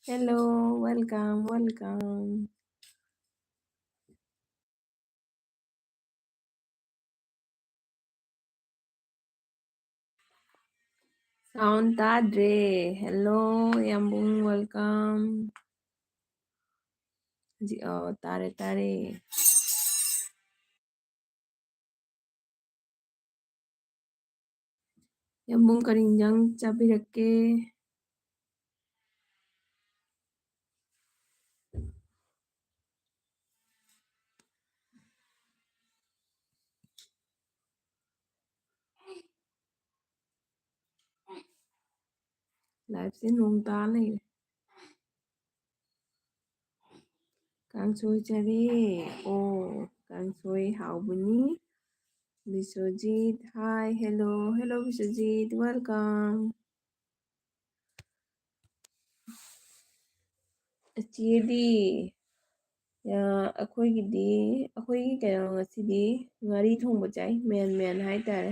Hello, welcome, welcome. Sound tadre. Hello, Yambung, welcome. Oh, tare tare. Yambung karinjang capirake. Live से nung ta này. Kang soy chare. Oh, kang soy hao buni. Biswajit, hi, hello, hello Biswajit, welcome. Achidi. ꯑꯩꯈꯣꯏꯒꯤ ꯀꯩꯅꯣ ꯉꯁꯤꯗꯤ ꯉꯥꯔꯤ ꯊꯣꯡꯕ ꯆꯥꯏ ꯃꯦꯟ ꯍꯥꯏꯇꯥꯔꯦ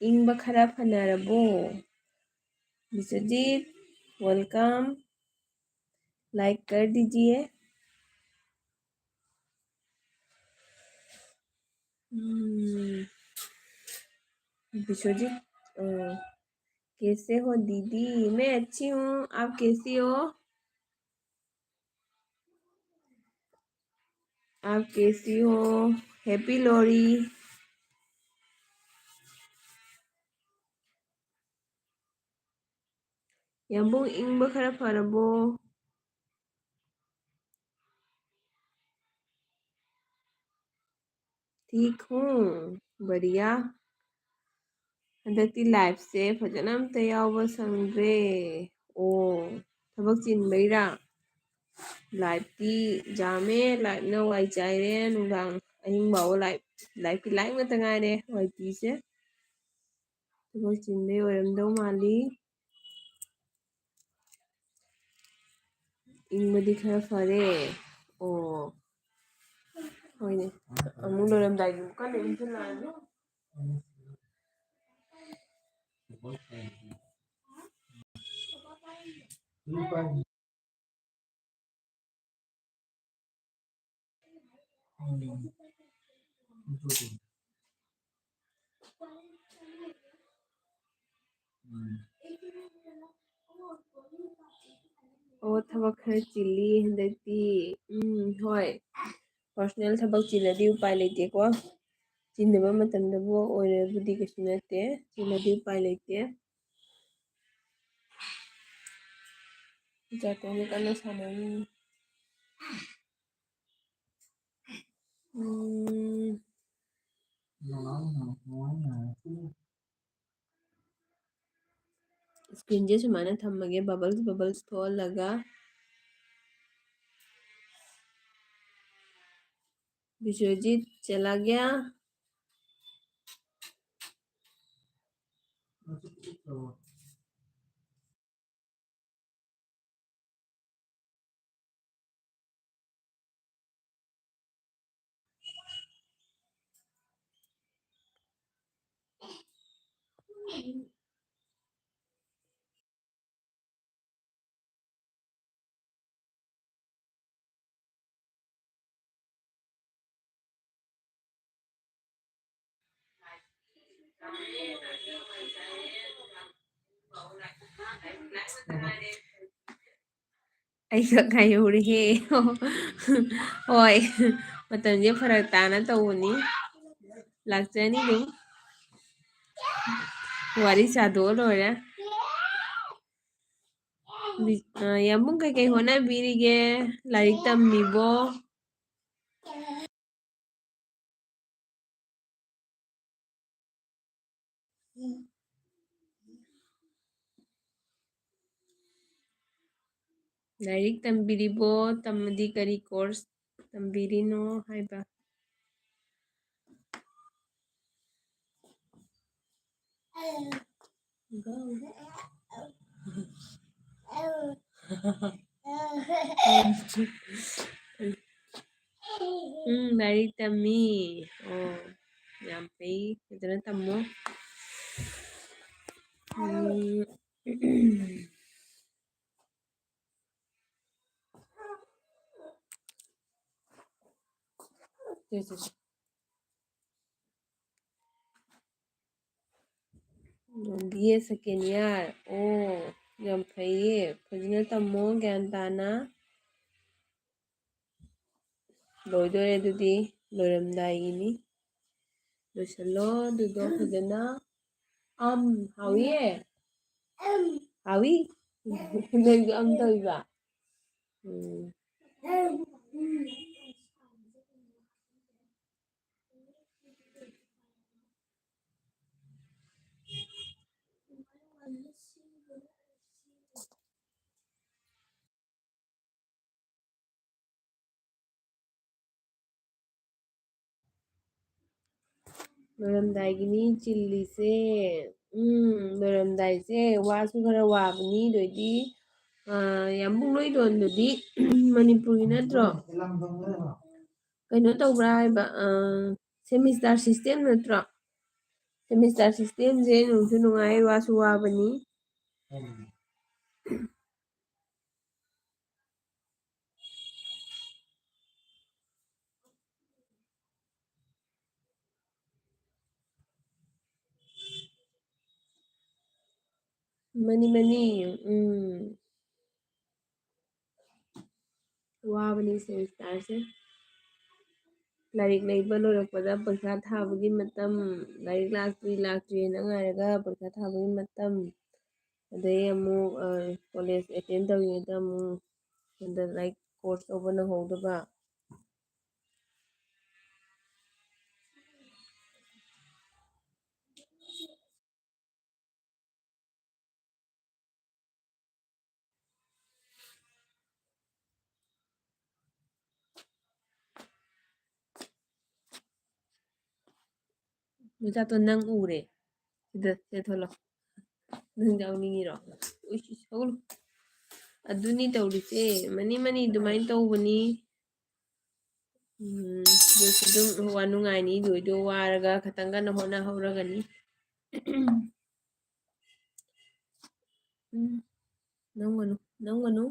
इंग खरा फनरबो विश्वजीत वेलकम लाइक कर दीजिए विश्वजीत कैसे हो दीदी मैं अच्छी हूँ आप कैसी हो आप कैसी हो हैप्पी लोहड़ी यंबू इंग खरा फरबो ठीक हूँ बढ़िया हंदक्ती लाइफ से फजन अमता यावबा संग्रे ओ थबक चिनबैरा लाइफती जामे लाइफना वाई चाइरे नुदांग अहिंग बावो लाइफकी लाइफ ngata ngaire वाईतीसे थबक चिनबे ओइरमदौ माली इंगबदी खरा फरे ओ होइने अमु लोरमदाइगी कने इंजलानो ओ थबक खरा चिल्ली हंदक्ती होय पर्सनल थबक चिल्लदी उपाय लेतेको चिन्नबा मतमदबो ओइरबुदी कछु नते चिल्लदी उपाय लेते जातोने कन्ना साननी स्क्रीन जे सुमाना थम्मगे बबल्स थोलगा विश्वजीत चला गया ꯑꯩꯒ ꯉꯥꯏꯍꯧꯔꯤꯍꯦ ꯍꯣꯏ ꯃꯇꯝꯁꯦ ꯐꯔꯛ ꯇꯥꯅ ꯇꯧꯕꯅꯤ ꯂꯥꯛꯆꯅꯤ ꯑꯗꯨꯝ ꯋꯥꯔꯤ ꯁꯥꯗꯣꯛꯑ ꯂꯣꯏꯔꯦ ꯌꯥꯝꯕꯨꯡ ꯀꯩꯀꯩ ꯍꯣꯠꯅꯕꯤꯔꯤꯒꯦ ꯂꯥꯏꯔꯤꯛ ꯇꯝꯃꯤꯕꯣ ꯂꯥꯏꯔꯤꯛ ꯇꯝꯕꯤꯔꯤꯕꯣ ꯇꯝꯃꯗꯤ ꯀꯔꯤ ꯀꯣꯔꯁ ꯇꯝꯕꯤꯔꯤꯅꯣ ꯍꯥꯏꯕ ꯂꯥꯏꯔꯤꯛ ꯇꯝꯃꯤ ꯑꯣ ꯌꯥꯝ ꯐꯩ ꯐꯖꯅ ꯇꯝꯃꯣ बी ए सेकेंड ईयर ꯑꯣ ꯌꯥꯝ ꯐꯩꯌꯦ ꯐꯖꯅ ꯇꯝꯃꯣ ꯒ꯭ꯌꯥꯟ ꯇꯥꯅ ꯂꯣꯏꯗꯣꯔꯦ ꯑꯗꯨꯗꯤ ꯂꯣꯏꯔꯝꯗꯥꯏꯒꯤꯅꯤ ꯂꯣꯏꯁꯤꯜꯂꯣ ꯑꯗꯨꯗꯣ ꯐꯖꯅ ꯍꯥꯎꯏꯌꯦ ꯍꯥꯎꯏ ꯅꯪꯁꯨ ꯇꯧꯏꯕ ꯂꯣꯏꯔꯝꯗꯥꯏꯒꯤꯅꯤ ꯆꯤꯜꯂꯤꯁꯦ ꯂꯣꯏꯔꯝꯗꯥꯏꯁꯦ ꯋꯥꯁꯨ ꯈꯔ ꯋꯥꯕꯅꯤ ꯑꯗꯨꯏꯗꯤ ꯌꯥꯝꯕꯨꯡ ꯅꯣꯏ ꯂꯣꯟꯗꯨꯗꯤ ꯃꯅꯤꯄꯨꯔꯤ ꯅꯠꯇ꯭ꯔꯣ ꯀꯩꯅꯣ ꯇꯧꯕ꯭ꯔꯥ ꯍꯥꯏꯕ ꯁꯦꯃꯤꯁꯇꯔ ꯁꯤꯁꯇꯦꯝ ꯅꯠꯇ꯭ꯔꯣ ꯁꯦꯃꯤꯁꯇꯔ ꯁꯤꯁꯇꯦꯝꯁꯦ ꯅꯨꯡꯁꯨ ꯅꯨꯡꯉꯥꯏ ꯋꯥꯁꯨ ꯋꯥꯕꯅꯤ ꯃꯅꯤ ꯋꯥꯕꯅꯤ ꯁꯦꯃꯤꯁꯇꯔꯁꯦ ꯂꯥꯏꯔꯤꯛ ꯂꯩꯕ ꯂꯣꯏꯔꯛꯄꯗ ꯄꯩꯈꯥ ꯊꯥꯕꯒꯤ ꯃꯇꯝ ꯂꯥꯏꯔꯤꯛ ꯂꯥꯛꯇ꯭ꯔꯤꯅ ꯉꯥꯏꯔꯒ ꯄꯩꯈꯥ ꯊꯥꯕꯒꯤ ꯃꯇꯝ ꯑꯗꯩ ꯑꯃꯨꯛ ꯀꯣꯂꯦꯖ ꯑꯦꯇꯦꯟ ꯇꯧꯔꯤꯉꯩꯗ ꯑꯃꯨꯛ ꯂꯥꯏꯔꯤꯛ ꯀꯣꯔꯁ ꯇꯧꯕ ꯅꯪꯍꯧꯗꯕ ꯃꯆꯥꯇꯣꯟ ꯅꯪ ꯎꯔꯦ ꯁꯤꯗ ꯊꯣꯛꯂꯛꯑꯣ ꯅꯪ ꯌꯥꯎꯅꯤꯡꯉꯤꯔꯣ ꯍꯧꯒꯠꯂꯨ ꯑꯗꯨꯅꯤ ꯇꯧꯔꯤꯁꯦ ꯃꯅꯤ ꯑꯗꯨꯃꯥꯏꯅ ꯇꯧꯕꯅꯤ ꯑꯗꯨꯁꯨ ꯑꯗꯨꯝ ꯅꯨꯡꯉꯥꯏꯅꯤ ꯂꯣꯏꯗꯣ ꯋꯥꯔꯒ ꯈꯇꯪ ꯀꯟꯅ ꯍꯣꯠꯅꯍꯧꯔꯒꯅꯤ ꯅꯝꯒꯅꯨ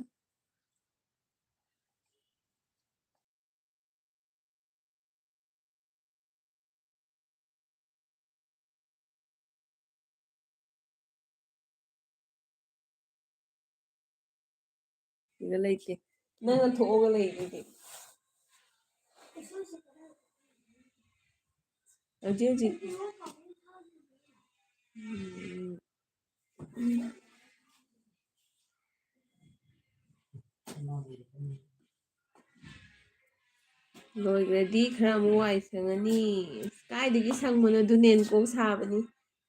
ꯁꯤꯗ ꯂꯩꯇꯦ ꯅꯪꯅ ꯊꯣꯛꯑꯒ ꯂꯩꯗꯨꯗꯤ ꯍꯧꯖꯤꯛ ꯂꯣꯏꯈ꯭ꯔꯗꯤ ꯈꯔ ꯑꯃꯨꯛ ꯋꯥꯏ ꯁꯪꯉꯅꯤ ꯀꯥꯏꯗꯒꯤ ꯁꯪꯕꯅꯣ ꯑꯗꯨꯅ ꯀꯣꯛ ꯁꯥꯕꯅꯤ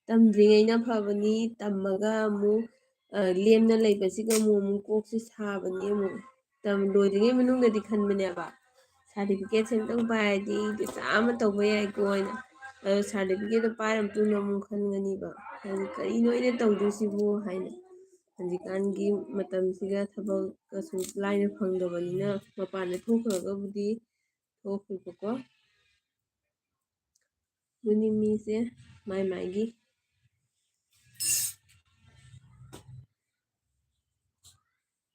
ꯇꯝꯗ꯭ꯔꯤꯉꯩꯅ ꯐꯕꯅꯤ ꯇꯝꯃꯒ ꯑꯃꯨꯛ ꯂꯦꯝꯅ ꯂꯩꯕꯁꯤꯒ ꯑꯃꯨꯛ ꯀꯣꯛꯁꯤ ꯁꯥꯕꯅꯤ ꯑꯃꯨꯛ ꯂꯣꯏꯗ꯭ꯔꯤꯉꯩ ꯃꯅꯨꯡꯗꯗꯤ ꯈꯟꯕꯅꯦꯕ ꯁꯥꯔꯇꯤꯐꯤꯀꯦꯠꯁꯦ ꯑꯝꯇꯪ ꯄꯥꯏꯔꯗꯤ ꯄꯩꯁꯥ ꯑꯃ ꯇꯧꯕ ꯌꯥꯏꯀꯣ ꯍꯥꯏꯅ ꯑꯗꯣ ꯁꯥꯔꯇꯤꯐꯤꯀꯦꯠꯇꯣ ꯄꯥꯏꯔ ꯃꯇꯨꯡꯗ ꯑꯃꯨꯛ ꯈꯟꯒꯅꯤꯕ ꯍꯥꯏꯗꯤ ꯀꯔꯤꯅꯣ ꯑꯩꯅ ꯇꯧꯗꯣꯏꯁꯤꯕꯨ ꯍꯥꯏꯅ ꯍꯧꯖꯤꯛꯀꯥꯟꯒꯤ ꯃꯇꯝꯁꯤꯒ ꯊꯕꯛꯀꯁꯨ ꯂꯥꯏꯅ ꯐꯪꯗꯕꯅꯤꯅ ꯃꯄꯥꯟꯗ ꯊꯣꯛꯈ꯭ꯔꯒꯕꯨꯗꯤ ꯊꯣꯛꯈꯤꯕꯀꯣ ꯑꯗꯨꯅꯤ ꯃꯤꯁꯦ ꯃꯥꯏ ꯃꯥꯏꯒꯤ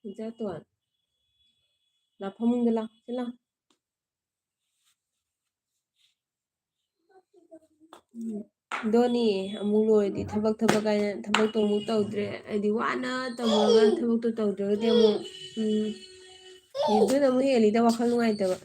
ꯏꯆꯥꯇꯣꯟ ꯂꯥꯛ ꯐꯃꯨꯡꯗ ꯂꯥꯛ ꯁꯤ ꯂꯥꯎ ꯑꯗꯨꯅꯤ ꯑꯃꯨꯛ ꯂꯣꯏꯔꯗꯤ ꯊꯕꯛ ꯀꯥꯏꯅ ꯊꯕꯛꯇꯣ ꯑꯃꯨꯛ ꯇꯧꯗ꯭ꯔꯦ ꯍꯥꯏꯗꯤ ꯋꯥꯅ ꯇꯧꯔꯒ ꯊꯕꯛꯇꯣ ꯇꯧꯗ꯭ꯔꯒꯗꯤ ꯑꯃꯨꯛ ꯑꯗꯨꯅ ꯑꯃꯨꯛ ꯍꯦꯜꯂꯤꯗ ꯋꯥꯈꯜ ꯅꯨꯡꯉꯥꯏꯇꯕ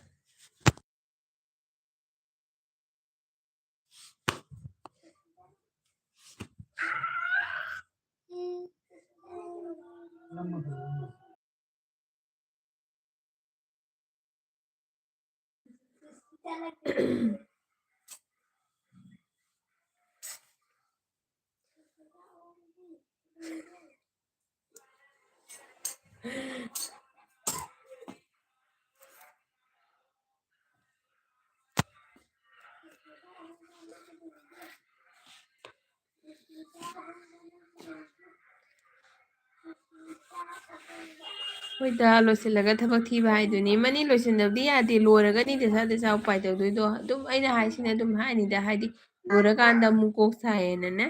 ꯍꯣꯏꯗ ꯂꯣꯏꯁꯤꯜꯂꯒ ꯊꯕꯛ ꯊꯤꯕ ꯍꯥꯏꯗꯨꯅꯤ ꯃꯅꯤ ꯂꯣꯏꯁꯤꯟꯗꯕꯗꯤ ꯌꯥꯗꯦ ꯂꯣꯏꯔꯒꯅꯤ ꯗꯁꯥ ꯗꯁꯥ ꯎꯄꯥꯏ ꯇꯧꯗꯣꯏꯗꯣ ꯑꯗꯨꯝ ꯑꯩꯅ ꯍꯥꯏꯁꯤꯅ ꯑꯗꯨꯝ ꯍꯥꯏꯅꯤꯗ ꯍꯥꯏꯗꯤ ꯂꯣꯏꯔꯀꯥꯟꯗ ꯑꯃꯨꯛ ꯀꯣꯛ ꯁꯥꯏꯌꯦꯅꯅꯦ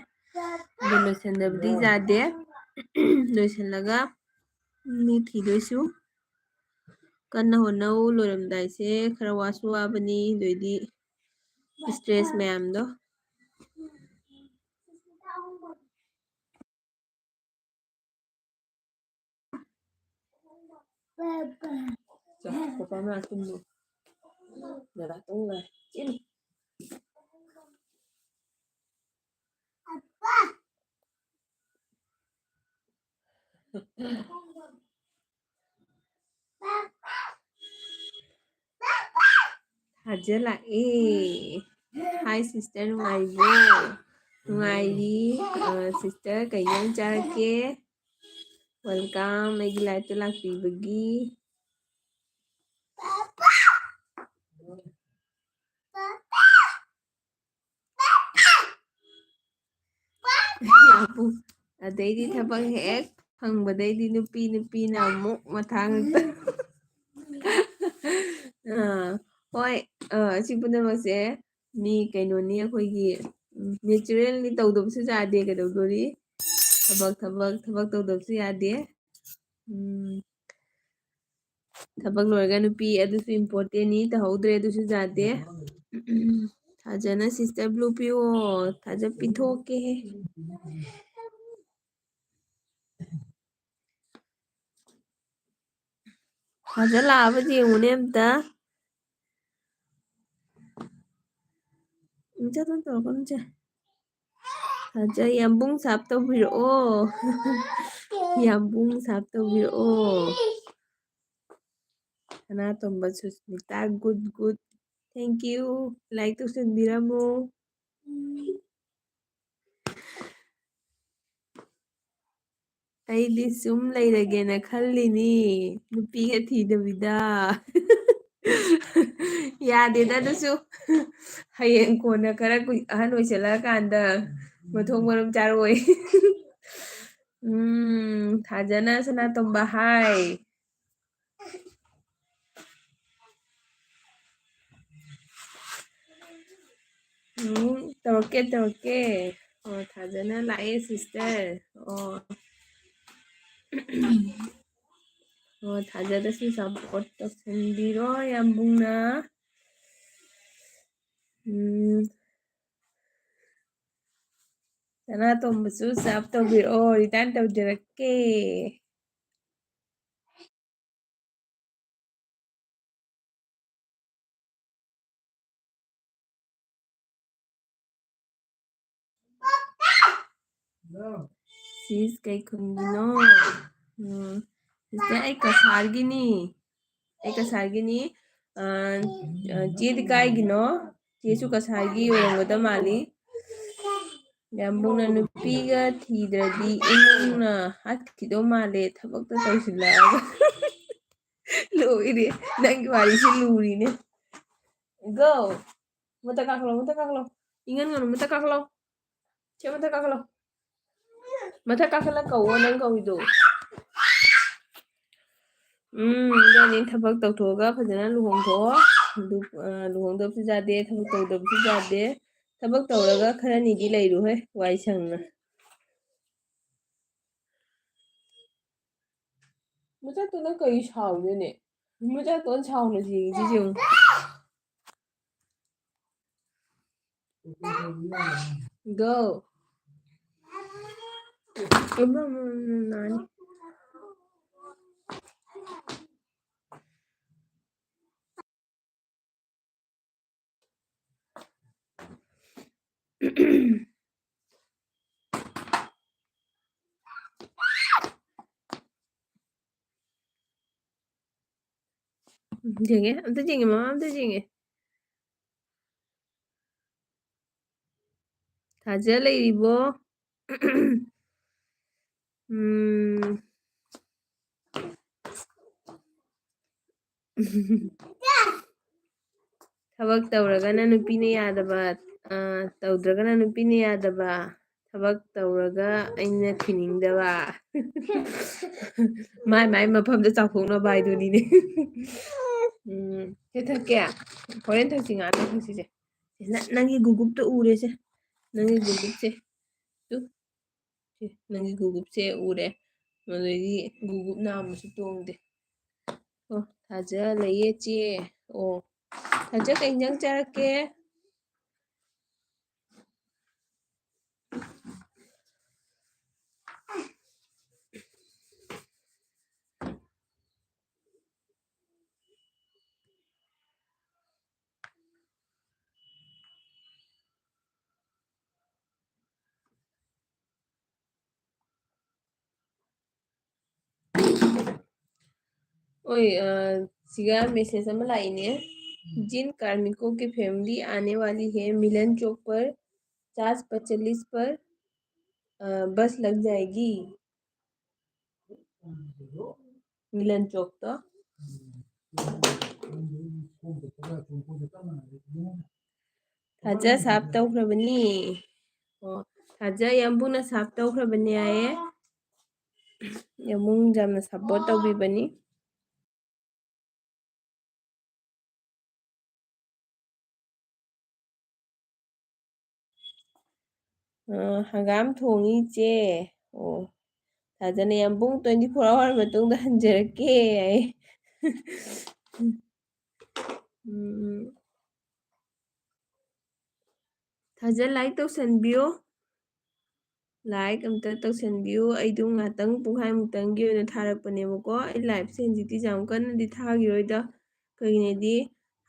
ꯑꯗꯨ ꯂꯣꯏꯁꯤꯟꯗꯕꯗꯤ ꯌꯥꯗꯦ ꯂꯣꯏꯁꯤꯜꯂꯒ ꯃꯤ ꯊꯤꯗꯣꯏꯁꯨ ꯀꯟꯅ ꯍꯣꯠꯅꯧ ꯂꯣꯏꯔꯝꯗꯥꯏꯁꯦ ꯈꯔ ꯋꯥꯁꯨ ꯋꯥꯕꯅꯤ ꯑꯗꯨꯏꯗꯤ ꯏꯁꯇ꯭ꯔꯦꯁ ꯃꯌꯥꯝꯗꯣ papa mẹ cùng được để đặt tung này chín Haja lại hai sister nungaibo nungairi sister kayong charake welcome may gilay to lang pibagi ꯑꯗꯩꯗꯤ ꯊꯕꯛ ꯍꯦꯛ ꯐꯪꯕꯗꯩꯗꯤ ꯅꯨꯄꯤꯅ ꯑꯃꯨꯛ ꯃꯊꯥꯡꯇ ꯍꯣꯏ ꯑꯁꯤ ꯄꯨꯝꯅꯃꯛꯁꯦ ꯃꯤ ꯀꯩꯅꯣꯅꯤ ꯑꯩꯈꯣꯏꯒꯤ ꯅꯦꯆꯔꯦꯜꯅꯤ ꯇꯧꯗꯕꯁꯨ ꯌꯥꯗꯦ ꯀꯩꯗꯧꯗꯣꯔꯤ ꯊꯕꯛ ꯇꯧꯗꯕꯁꯨ ꯌꯥꯗꯦ ꯊꯕꯛ ꯂꯣꯏꯔꯒ ꯅꯨꯄꯤ ꯑꯗꯨꯁꯨ ꯏꯝꯄꯣꯔꯇꯦꯟꯅꯤ ꯇꯧꯍꯧꯗ꯭ꯔꯦ ꯑꯗꯨꯁꯨ ꯌꯥꯗꯦ ꯊꯥꯖꯅ ꯁꯤꯁꯇꯔ ꯕ꯭ꯂꯨ ꯄꯤꯌꯣ ꯊꯥꯖ ꯄꯤꯊꯣꯛꯀꯦꯍꯦ ꯊꯥꯖ ꯂꯥꯛꯑꯕ ꯌꯦꯡꯉꯨꯅꯦ ꯑꯝꯇ ꯏꯆꯦꯗꯣ ꯇꯧꯔꯛꯀꯅꯨꯁꯦ ꯊꯥꯖ ꯌꯥꯝꯕꯨꯡ ꯁꯥꯞ ꯇꯧꯕꯤꯔꯛꯑꯣ ꯌꯥꯝꯕꯨꯡ ꯁꯥꯞ ꯇꯧꯕꯤꯔꯛꯑꯣ ꯁꯅꯥꯇꯣꯝꯕ ꯁꯨꯁꯃꯤꯇꯥ ꯒꯨꯗ ꯊꯦꯡꯀ꯭ꯌꯨ ꯂꯥꯏꯛ ꯇꯧꯁꯟꯕꯤꯔꯝꯃꯣ ꯑꯩꯗꯤ ꯁꯨꯝ ꯂꯩꯔꯒꯦꯅ ꯈꯜꯂꯤꯅꯤ ꯅꯨꯄꯤꯒ ꯊꯤꯗꯕꯤꯗ ꯌꯥꯗꯦꯗ ꯑꯗꯨꯁꯨ ꯍꯌꯦꯡ ꯀꯣꯟꯅ ꯈꯔ ꯑꯍꯟ ꯑꯣꯏꯁꯜꯂꯛꯑꯀꯥꯟꯗ ꯃꯊꯣꯡ ꯃꯔꯝ ꯆꯥꯔꯛꯑꯣꯏ ꯊꯥꯖꯅ ꯁꯅꯥꯇꯣꯝꯕ ꯍꯥꯏ ꯇꯧꯔꯛꯀꯦ ꯑꯣ ꯊꯥꯖꯅ ꯂꯥꯛꯑꯦ ꯁꯤꯁꯇꯔ ꯑꯣ ꯊꯥꯖꯗꯁꯨ ꯁꯞꯄꯣꯔꯠ ꯇꯧꯁꯟꯕꯤꯔꯣ ꯌꯥꯝꯕꯨꯡꯅ ꯁꯅꯥꯇꯣꯝꯕꯁꯨ ꯁꯞ ꯇꯧꯕꯤꯔꯛꯑꯣ ꯔꯤꯇꯔꯟ ꯇꯧꯖꯔꯛꯀꯦ ꯁꯤꯁ ꯀꯩ ꯈꯨꯟꯒꯤꯅꯣ ꯁꯤꯁꯇꯔ ꯑꯩ ꯀꯁꯥꯔꯒꯤꯅꯤ ꯆꯦꯗꯤ ꯀꯥꯏꯒꯤꯅꯣ ꯆꯦꯁꯨ ꯀꯁꯥꯔꯒꯤ ꯑꯣꯏꯔꯝꯒꯗꯕ ꯃꯥꯜꯂꯤ ꯌꯥꯝꯕꯨꯡꯅ ꯅꯨꯄꯤꯒ ꯊꯤꯗ꯭ꯔꯗꯤ ꯏꯃꯨꯡꯅ ꯍꯥꯠꯈꯤꯗꯧ ꯃꯥꯜꯂꯦ ꯊꯕꯛꯇ ꯇꯧꯁꯤꯜꯂꯛꯑꯒ ꯂꯣꯏꯔꯦ ꯅꯪꯒꯤ ꯋꯥꯔꯤꯁꯤ ꯂꯨꯔꯤꯅꯦ ꯒꯣ ꯃꯊꯛ ꯀꯥꯈꯠꯂꯣ ꯏꯪꯍꯟꯒꯅꯨ ꯃꯊꯛ ꯀꯥꯈꯠꯂꯣ ꯆꯦ ꯃꯊꯛ ꯀꯥꯈꯠꯂꯣ ꯃꯊꯛ ꯀꯥꯈꯠꯂ ꯀꯧꯋꯣ ꯅꯪ ꯀꯧꯏꯗꯣ ꯑꯗꯨꯅꯤ ꯊꯕꯛ ꯇꯧꯊꯣꯛꯑꯒ ꯐꯖꯅ ꯂꯨꯍꯣꯡꯊꯣꯛꯑꯣ ꯂꯨꯍꯣꯡꯗꯕꯁꯨ ꯌꯥꯗꯦ ꯊꯕꯛ ꯇꯧꯗꯕꯁꯨ ꯌꯥꯗꯦ ꯊꯕꯛ ꯇꯧꯔꯒ ꯈꯔꯅꯤꯗꯤ ꯂꯩꯔꯨꯍꯦ ꯋꯥꯏ ꯁꯪꯅ ꯃꯆꯥꯇꯣꯟꯅ ꯀꯩ ꯁꯥꯎꯅꯣꯅꯦ ꯃꯆꯥꯇꯣꯟ ꯁꯥꯎꯅꯁꯤ ꯌꯦꯡꯁꯤꯁꯦ ꯒꯣ ꯅꯥꯅꯤ ꯌꯦꯡꯉꯦ ꯑꯝꯇ ꯌꯦꯡꯉꯦ ꯃꯃꯥ ꯑꯝꯇ ꯌꯦꯡꯉꯦ ꯊꯥꯖ ꯂꯩꯔꯤꯕꯣ ꯊꯕꯛ ꯇꯧꯔꯒꯅ ꯅꯨꯄꯤꯅ ꯌꯥꯗꯕ ꯇꯧꯗ꯭ꯔꯒꯅ ꯅꯨꯄꯤꯅ ꯌꯥꯗꯕ ꯊꯕꯛ ꯇꯧꯔꯒ ꯑꯩꯅ ꯊꯤꯅꯤꯡꯗꯕ ꯃꯥꯏ ꯃꯥꯏ ꯃꯐꯝꯗ ꯆꯥꯎꯊꯣꯛꯅꯕ ꯍꯥꯏꯗꯨꯅꯤꯅꯦ ꯁꯤ ꯊꯛꯀꯦ ꯍꯣꯔꯦꯟ ꯊꯛꯁꯤ ꯉꯥꯛꯇ ꯊꯛꯁꯤꯁꯦ ꯅꯪꯒꯤ ꯒꯨꯒꯨꯞꯇ ꯎꯔꯦꯁꯦ ꯅꯪꯒꯤ ꯒꯨꯒꯨꯞꯁꯦ ꯅꯪꯒꯤ ꯒꯨꯒꯨꯞꯁꯦ ꯎꯔꯦ ꯃꯗꯨꯗꯒꯤ ꯒꯨꯒꯨꯞ ꯅꯥꯝꯃꯁꯨ ꯇꯣꯡꯗꯦ ꯑꯣ ꯊꯥꯖ ꯂꯩꯌꯦ ꯆꯦ ꯑꯣ ꯊꯥꯖ ꯀꯩ ꯏꯟꯖꯥꯡ ꯆꯥꯔꯛꯀꯦ ओए सिगा मैसेज अमा लाइने जिन कार्मिकों की फैमिली आने वाली है मिलन चौक पर 4:45 पर बस लग जाएगी मिलन चौक तो थाजा साफ तौख्रबनी ꯑꯣ ꯊꯥꯖ ꯌꯥꯝꯕꯨꯅ ꯁꯥꯞ ꯇꯧꯈ꯭ꯔꯕꯅꯦ ꯍꯥꯏꯌꯦ ꯌꯥꯝꯕꯨꯡ ꯌꯥꯝꯅ ꯁꯞꯄꯣꯔꯠ ꯇꯧꯕꯤꯕꯅꯤ ꯍꯪꯒꯥꯝ ꯊꯣꯡꯉꯤ ꯏꯆꯦ ꯑꯣ ꯊꯥꯖꯅ ꯌꯥꯝꯕꯨꯡ 24 ꯑꯋꯥꯔ ꯃꯇꯨꯡꯗ ꯍꯟꯖꯔꯛꯀꯦ ꯍꯥꯏ ꯊꯥꯖ ꯂꯥꯏꯛ ꯇꯧꯁꯟꯕꯤꯌꯣ ꯂꯥꯏꯛ ꯑꯝꯇ ꯇꯧꯁꯟꯕꯤꯌꯨ ꯑꯩꯗꯣ ꯉꯥꯛꯇꯪ ꯄꯨꯡꯈꯥꯏꯃꯨꯛꯇꯪꯒꯤ ꯑꯣꯏꯅ ꯊꯥꯔꯛꯄꯅꯦꯕꯀꯣ ꯑꯩ ꯂꯥꯏꯚꯁꯦ ꯍꯧꯖꯤꯛꯇꯤ ꯌꯥꯝ ꯀꯟꯅꯗꯤ ꯊꯥꯈꯤꯔꯣꯏꯗ ꯀꯩꯒꯤꯅꯣꯗꯤ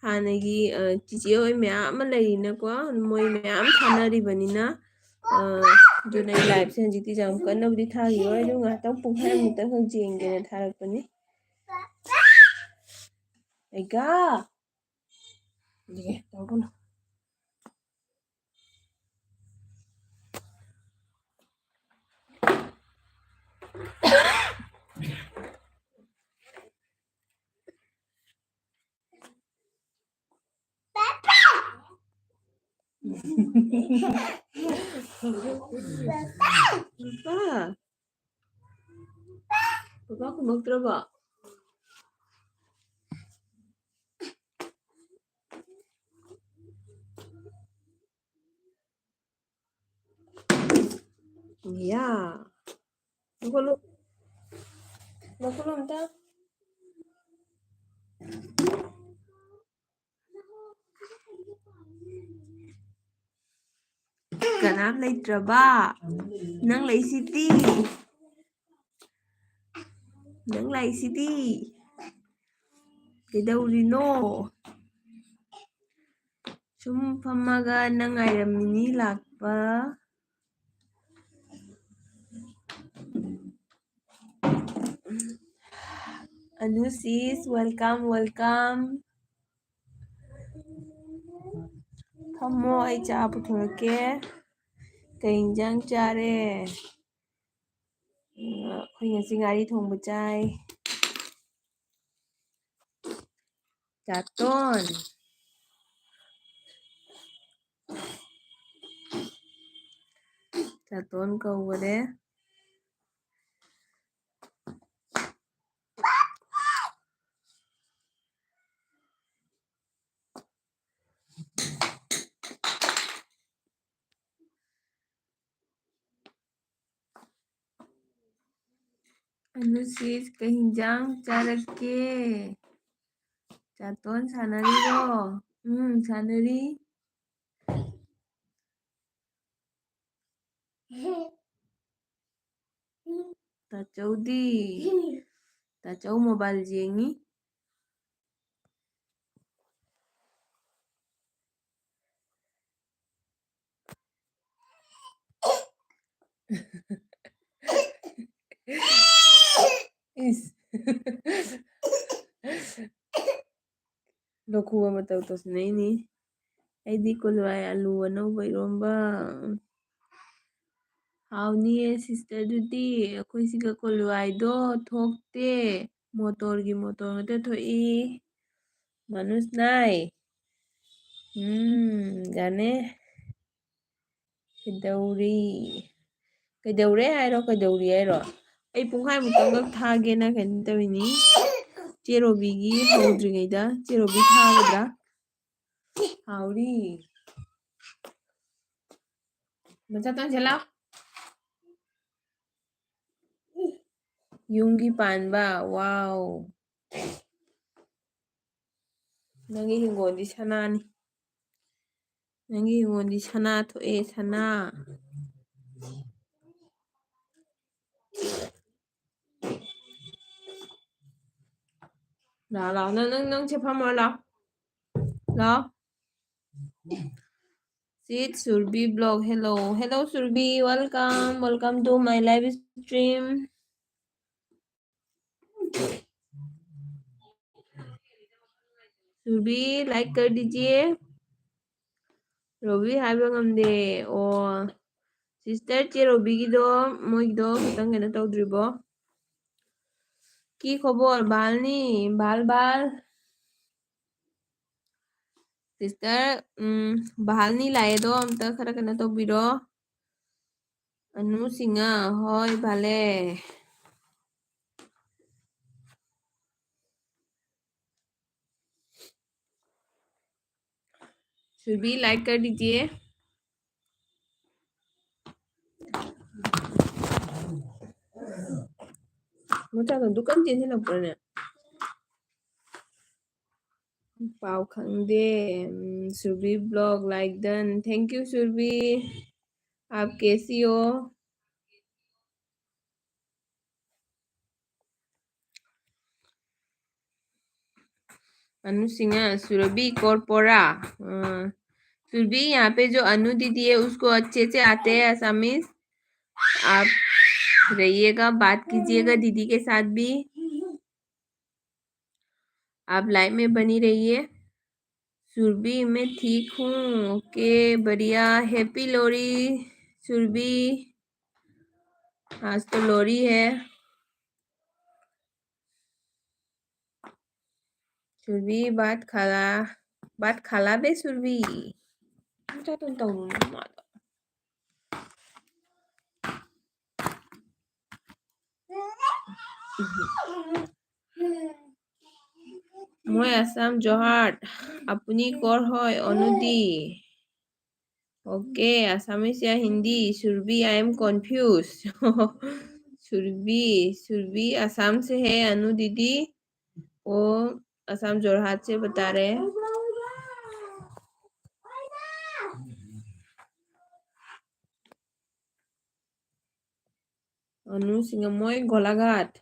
ꯍꯥꯟꯅꯒꯤ ꯆꯤꯆꯦ ꯍꯣꯏ ꯃꯌꯥꯝ ꯑꯃ ꯂꯩꯔꯤꯅꯀꯣ ꯃꯣꯏ ꯃꯌꯥꯝ ꯊꯥꯅꯔꯤꯕꯅꯤꯅ ꯑꯗꯨꯅ ꯑꯩ ꯂꯥꯏꯚꯁꯦ ꯍꯧꯖꯤꯛꯇꯤ ꯌꯥꯝ ꯀꯟꯅꯕꯨꯗꯤ ꯊꯥꯈꯤꯔꯣꯏ ꯑꯗꯨ ꯉꯥꯛꯇꯪ ꯄꯨꯡꯈꯥꯏꯃꯨꯛꯇꯪ ꯌꯦꯡꯒꯦꯅ ꯊꯥꯔꯛꯄꯅꯤ ꯑꯩꯒꯥ ꯇꯧꯒꯅꯨ Papa kumagtrabaho. Yeah. Nakulong. Nakulong ta. Kanam ꯂꯩꯇ꯭ꯔꯕ ꯅꯪ ꯂꯩꯁꯤꯗꯤ ꯅꯪ ꯂꯩꯁꯤꯗꯤ ꯀꯩꯗꯧꯔꯤꯅꯣ ꯁꯨꯝ ꯐꯝꯃꯒ ꯅꯪ ꯉꯥꯏꯔꯝꯃꯤꯅꯤ ꯂꯥꯛꯄ Anusis, welcome, welcome. ꯐꯝꯃꯣ ꯑꯩ ꯆꯥ ꯄꯨꯊꯣꯔꯛꯀꯦ ꯀꯩ ꯏꯟꯖꯥꯡ ꯆꯥꯔꯦ ꯑꯩꯈꯣꯏ ꯉꯁꯤ ꯉꯥꯔꯤ ꯊꯣꯡꯕ ꯆꯥꯏ ꯆꯥꯇꯣꯟ ꯆꯥꯇꯣꯟ ꯀꯧꯕꯅꯦ Anusis, kay hinjang charake. Chaton, sanari ro. Sanari. Tachau di. Tachau mobile jengi. Is. ꯂꯧꯈꯨꯕ ꯃꯇꯧ ꯇꯧꯁꯤꯟꯅꯩꯅꯤ ꯑꯩꯗꯤ ꯀꯣꯂꯨꯋꯥꯏ ꯑꯂꯨ ꯑꯅꯧꯕ ꯏꯔꯣꯝꯕ ꯍꯥꯎꯅꯤꯌꯦ ꯁꯤꯁꯇꯔꯗꯨꯗꯤ ꯑꯩꯈꯣꯏ ꯁꯤꯒ ꯀꯣꯂꯨꯋꯥꯏꯗꯣ ꯊꯣꯛꯇꯦ ꯃꯣꯇꯣꯔꯒꯤ ꯃꯣꯇꯣꯔ ꯉꯥꯛꯇ ꯊꯣꯛꯏ ꯃꯅꯨꯁ ꯅꯥꯏ ꯌꯥꯅꯦ ꯀꯩꯗꯧꯔꯦ ꯍꯥꯏꯔꯣ ꯀꯩꯗꯧꯔꯤ ꯍꯥꯏꯔꯣ ꯑꯩ ꯄꯨꯡꯈꯥꯏꯃꯨꯛꯇꯪꯒꯛ ꯊꯥꯒꯦꯅ ꯀꯩꯅꯣ ꯇꯧꯔꯤꯅꯤ ꯆꯦꯔꯣꯕꯤꯒꯤ ꯍꯧꯗ꯭ꯔꯤꯉꯩꯗ ꯆꯦꯔꯣꯕꯤ ꯊꯥꯒꯗ꯭ꯔꯥ ꯍꯥꯎꯔꯤ ꯃꯆꯥ ꯇꯥꯟꯁꯤꯜꯂꯥꯎ ꯌꯨꯝꯒꯤ ꯄꯥꯟꯕ ꯋꯥꯎ ꯅꯪꯒꯤ ꯍꯤꯡꯒꯣꯜꯗꯤ ꯁꯅꯥꯅꯤ ꯅꯪꯒꯤ ꯍꯤꯡꯒꯣꯜꯗꯤ ꯁꯅꯥ ꯊꯣꯛꯑꯦ ꯁꯅꯥ ꯂꯥꯛꯑꯣ ꯅꯪꯁꯦ ꯐꯝꯃꯣ ꯂꯥꯛꯑꯣ Sid Surbi blog. Hello Surbi. Welcome to my live stream. Surbi like कर दीजिए. रोबी हाइबा ngamde. Oh, sister चे रोबी की दो मोइदो खतंग है ना तो ड्रिबो. की खबर बालनी बाल sister बालनी लाए दो हम तक खरा करना तो बिरो. अनु सिंगा होय भाले. Surbi like कर दीजिए. मुझे तो दुकान चेंज ना पड़ने. पाव खंगदे Surabhi blog like done thank you Surabhi आप कैसी हो अनु सिंह सुरभि कोरपोरा सुरभि यहाँ पे जो अनु दीदी है उसको अच्छे से आते हैं असमीज आप रहिएगा बात कीजिएगा दीदी के साथ भी आप लाइव में बनी रहिए सुरभि मैं ठीक हूँ ओके बढ़िया हैप्पी लोहड़ी सुरभि आज तो लोहड़ी है सुरभि बात खाला बे सुरभि মই আসাম জহাট अपनी कोर होय अनुदी ओके assamese या Hindi Surabhi I am confuse Surabhi Assam से है अनु दीदी वो असम जोरहाट से बता रहे हैं अनु सिंह मोय गोलाघाट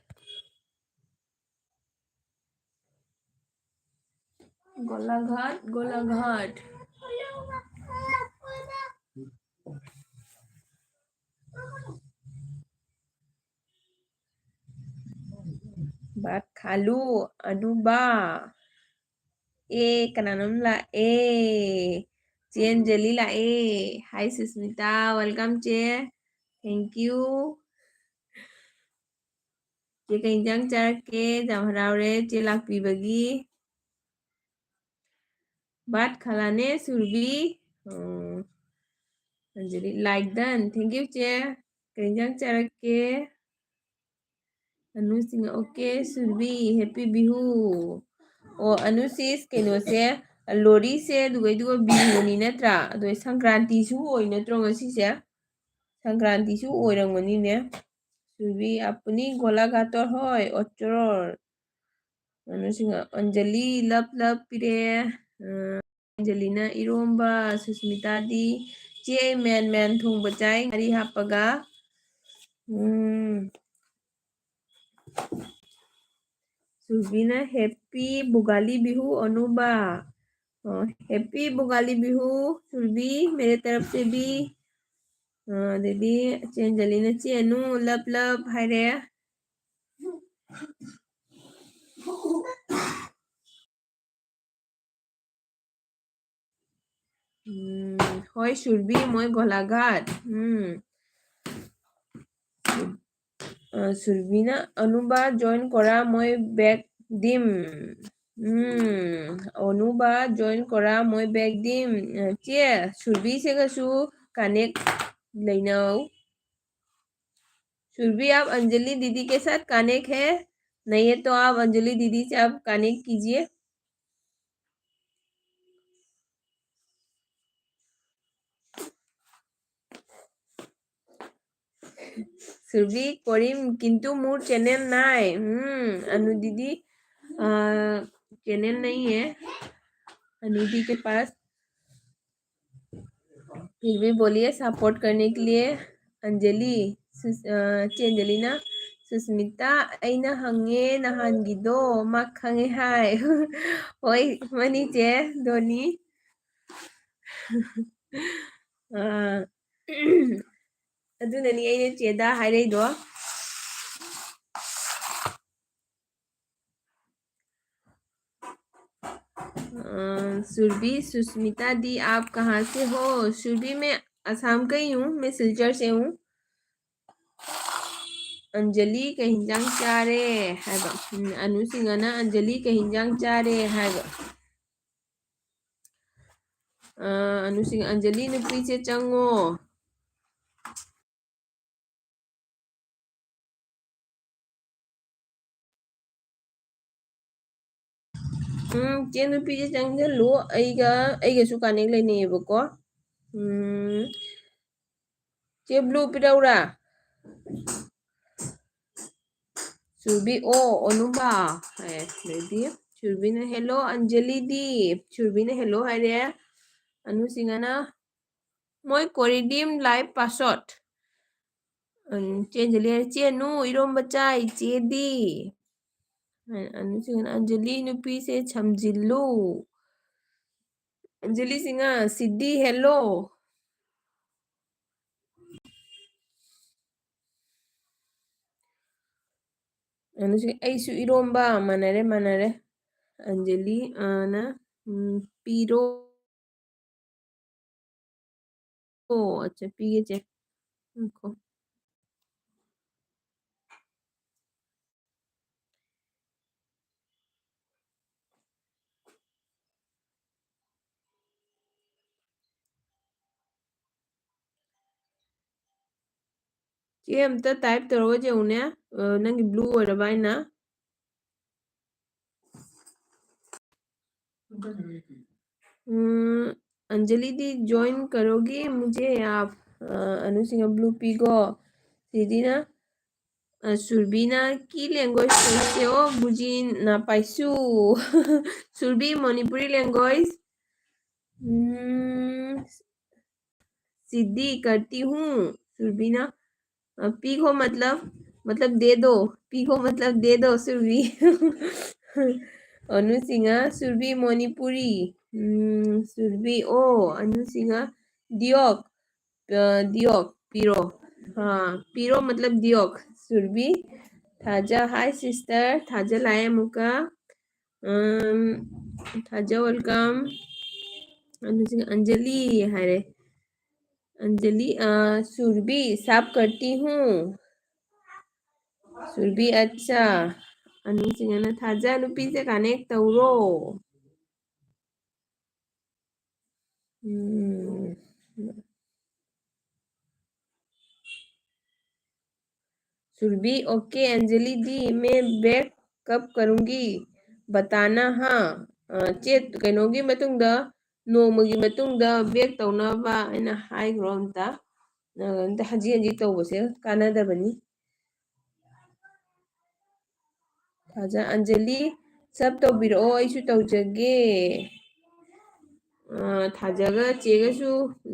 बात खालू अनुबा ए कनानम ला ए चेन जलीला ए हाय सुस्मिता वेलकम चे थैंक यू चे कहीं जंग चरक के जमहरावरे चे लाकपीबगी बात खालाने Surabhi Anjali like done thank you चे कहीं जंग चरक के अनु सिंह ओके सुरभि हैप्पी बिहू ओ अनु सिस कनो से लोरी से दुगई बिहुनी नत्रा अदो संक्रांति सु ओइ नत्रो ngasi से संक्रांति सु ओइरंगनी ने सुरभि अपनी गोलाघाटर होय ओचरर अनु सिंह अंजलि लप पिरे अंजलिना इरोम्बा सुस्मिता दी चे मैन थोंग बचाई हरी हापगा सुरभिना हैप्पी बुगाली बिहू अनुबा हैप्पी बुगाली बिहू सुरभि मेरे तरफ से भी दीदी अंजलिना चेनु लप हाय रे হয় সুৰভি মই গোলাঘাট সুৰভিনা অনুবা জইন কৰা মই বেগ দিম অনুবা জইन करा मैं बैग दीम चे सुरभि से कसु कनेक्ट लेनाओ सुरभि आप अंजलि दीदी के साथ कनेक्ट है नहीं है तो आप अंजलि दीदी से आप कनेक्ट कीजिए सुरभि करीम किंतु मोर चैनल नाय अनु दीदी चैनल नहीं है अनु दीदी के पास फिर भी बोलिए सपोर्ट करने के लिए अंजलि अंजलि ना सुस्मिता अना हंगे नहानगिदो मा खंगे हाय होय मनी चे धोनी अदुननी अने चेदा हायरेदो सुरभि सुस्मिता दी आप कहाँ से हो सुरभि मैं असम का ही हूँ मैं सिलचर से हूँ अंजलि का हिंजांग चारे है अनु सिंगना अंजलि का हिंजांग चारे है अनु सिंह अंजलि ने पीछे चंगो चे नुपीजे चंगलो अइगसु कनेक्ट लेनेबको चे ब्लू पिराउरा सुरभि ओ अनुबा है बेबी सुरभि ने हेलो अंजलि दी सुरभि ने हेलो है रे अनु सिंगना মই কৰি দিম লাইভ পাছত अंजलि चे नु इरोम बचाई चे दी अनु सिंगना अंजलि नुपी से छमजिल्लू अंजलि सिंगा सिद्धि हेलो अनु सिंग ऐसु इरोम्बा मनरे अंजलि ना पीरो अच्छा पीगे चे चे अमता टाइप तरो जे उन्या नंगी ब्लू ओरबाइना अंजलि दी ज्वाइन करोगी मुझे आप अनु सिंह ब्लू पीगो दीदीना सुरभिना की लैंग्वेज कैसे हो बुझी ना पाइसु सुरभि मणिपुरी लैंग्वेज सिद्धि करती हूँ सुरभिना पीगो मतलब दे दो पीगो मतलब दे दो सुरभि अनु सिंह सुरभि मणिपुरी सुरभि ओ अनु सिंह दियोक दियोक पीरो हाँ पीरो मतलब दियोक सुरभि थाजा हाय सिस्टर थाजा लाया मुका थाजा वेलकम अनु सिंह अंजलि हाय अंजलि सुरभि साफ करती हूँ सुरभि अच्छा अनु सिंह ना थाजा नुपी से कनेक्ट तौरो सुरभि ओके अंजलि दी मैं बैक कब करूँगी बताना हाँ चेत कनोगी मतुंगदा नोमगी मतुंगदा बैक तौनाबा अना हाइग्रो अमता हजी हजी तौबसे कानादबनी थाजा अंजलि सब तौबिरओ अइसु तौजगे थाजागा चेगसु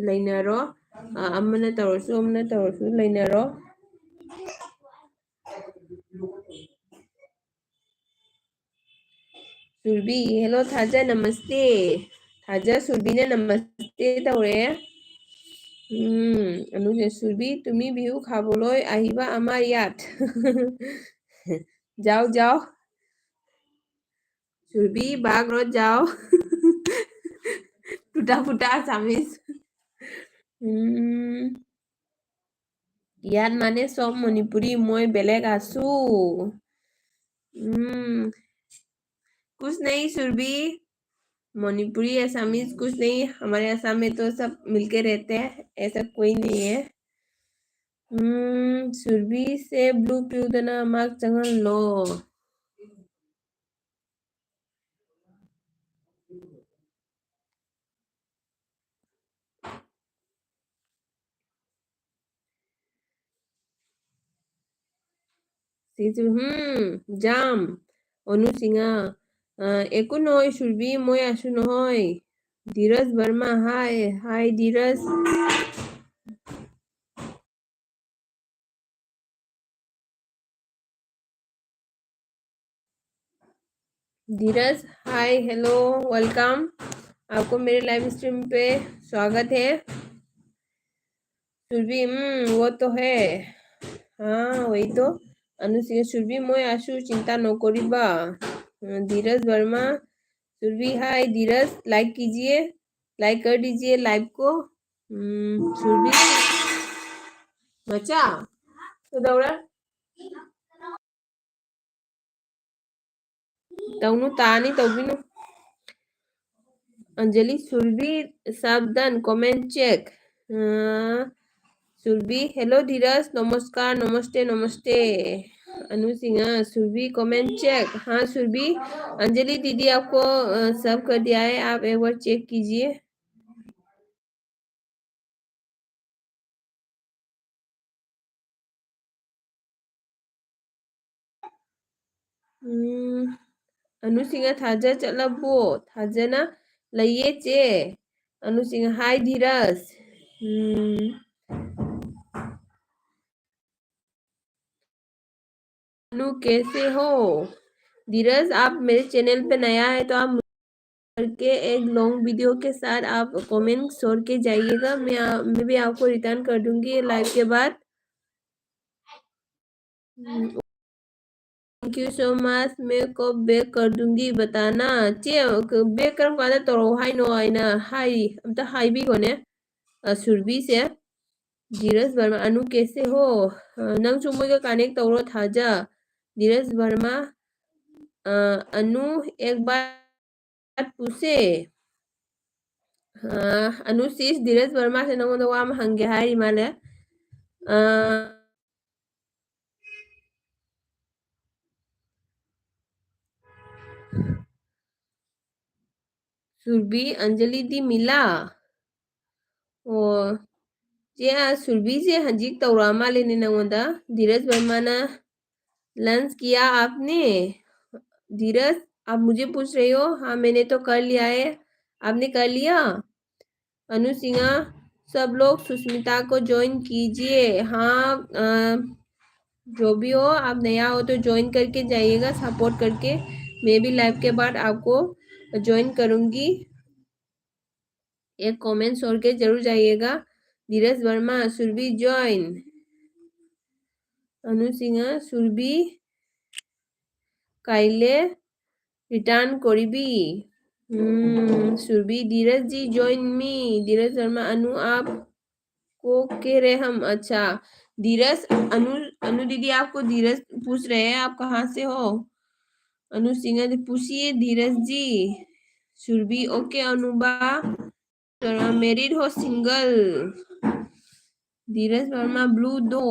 लेनरो अमना तौरसु लेनरो सुरभि हेलो थाजा नमस्ते थाजा सुरभि ने नमस्ते तौरे अनुजे सुरभि तुमी बिहु खाबोलय आहिबा आमार यात जाओ जाओ सुरभि बाग रोज जाओ टूटा फूटा आसामीज ইয়াত মানে সব মণিপুरी মই বেলেগ আছো कुछ नहीं सुरभि मणिपुरी असमीज कुछ नहीं हमारे असम में तो सब मिलके रहते हैं ऐसा कोई नहीं है सुरभि से ब्लू प्यूदना मार्क चंगन लो जाम अनु सिंहा একো নহয় সুৰভি মই আছো নহয় ধীৰজ বৰ্মা হাই হাই ধীৰজ धीरज हाय हेलो वेलकम आपको मेरे लाइव स्ट्रीम पे स्वागत है सुरभि वो तो है हाँ वही तो अनुसिंह सुरभि मैं आशु चिंता न करिबा धीरज वर्मा सुरभि हाय धीरज लाइक कीजिए लाइक कर दीजिए लाइव को सुरभि मचा तो दौड़ा तौनु तानी तौबिनु अंजलि सुरभि सब done comment check Surabhi hello Dheeraj नमस्कार नमस्ते नमस्ते अनु सिंह सुरभि कमेंट चेक हाँ सुरभि अंजलि दीदी आपको सब कर दिया है आप एक बार चेक कीजिए अनु सिंह थाजा चलबो थाजना लइए चे अनु सिंह हाय धीरज अनु कैसे हो धीरज आप मेरे चैनल पे नया है तो आप करके एक लॉन्ग वीडियो के साथ आप कमेंट छोड़ के जाइएगा मैं भी आपको रिटर्न कर दूंगी लाइव के बाद थैंक यू सो मच मैं कब बैक कर दूंगी बताना चे बैक कर वाला तो हाई नो आई ना हाई अब तो हाई भी कोने सुरभि से धीरज वर्मा अनु कैसे हो नंग चुम्बो का कनेक्ट तौरो थाजा धीरज वर्मा अनु एक बात पूछे अनुशीष धीरज वर्मा से नंगो वाम हंगे हाय माले सुरभि अंजलि दी मिला ओ जे सुरभि से हंजिक तौरा माले ने नंगोदा धीरज वर्मा ना लंच किया आपने धीरज आप मुझे पूछ रहे हो हाँ मैंने तो कर लिया है आपने कर लिया अनु सिंह सब लोग सुष्मिता को ज्वाइन कीजिए हाँ जो भी हो आप नया हो तो ज्वाइन करके जाइएगा सपोर्ट करके मैं भी लाइव के बाद आपको ज्वाइन करूंगी एक कमेंट छोड़ के जरूर जाइएगा धीरज वर्मा सुरभि ज्वाइन अनु सिंह सुरभि काइले return करिबी Surabhi Dheeraj ji join me धीरज वर्मा अनु आप को कह रहे हम अच्छा धीरज अनु दीदी आपको धीरज पूछ रहे हैं आप कहाँ से हो अनु सिंह पूछिए धीरज जी सुरभि ओके अनुबा मैरिड हो सिंगल धीरज वर्मा ब्लू दो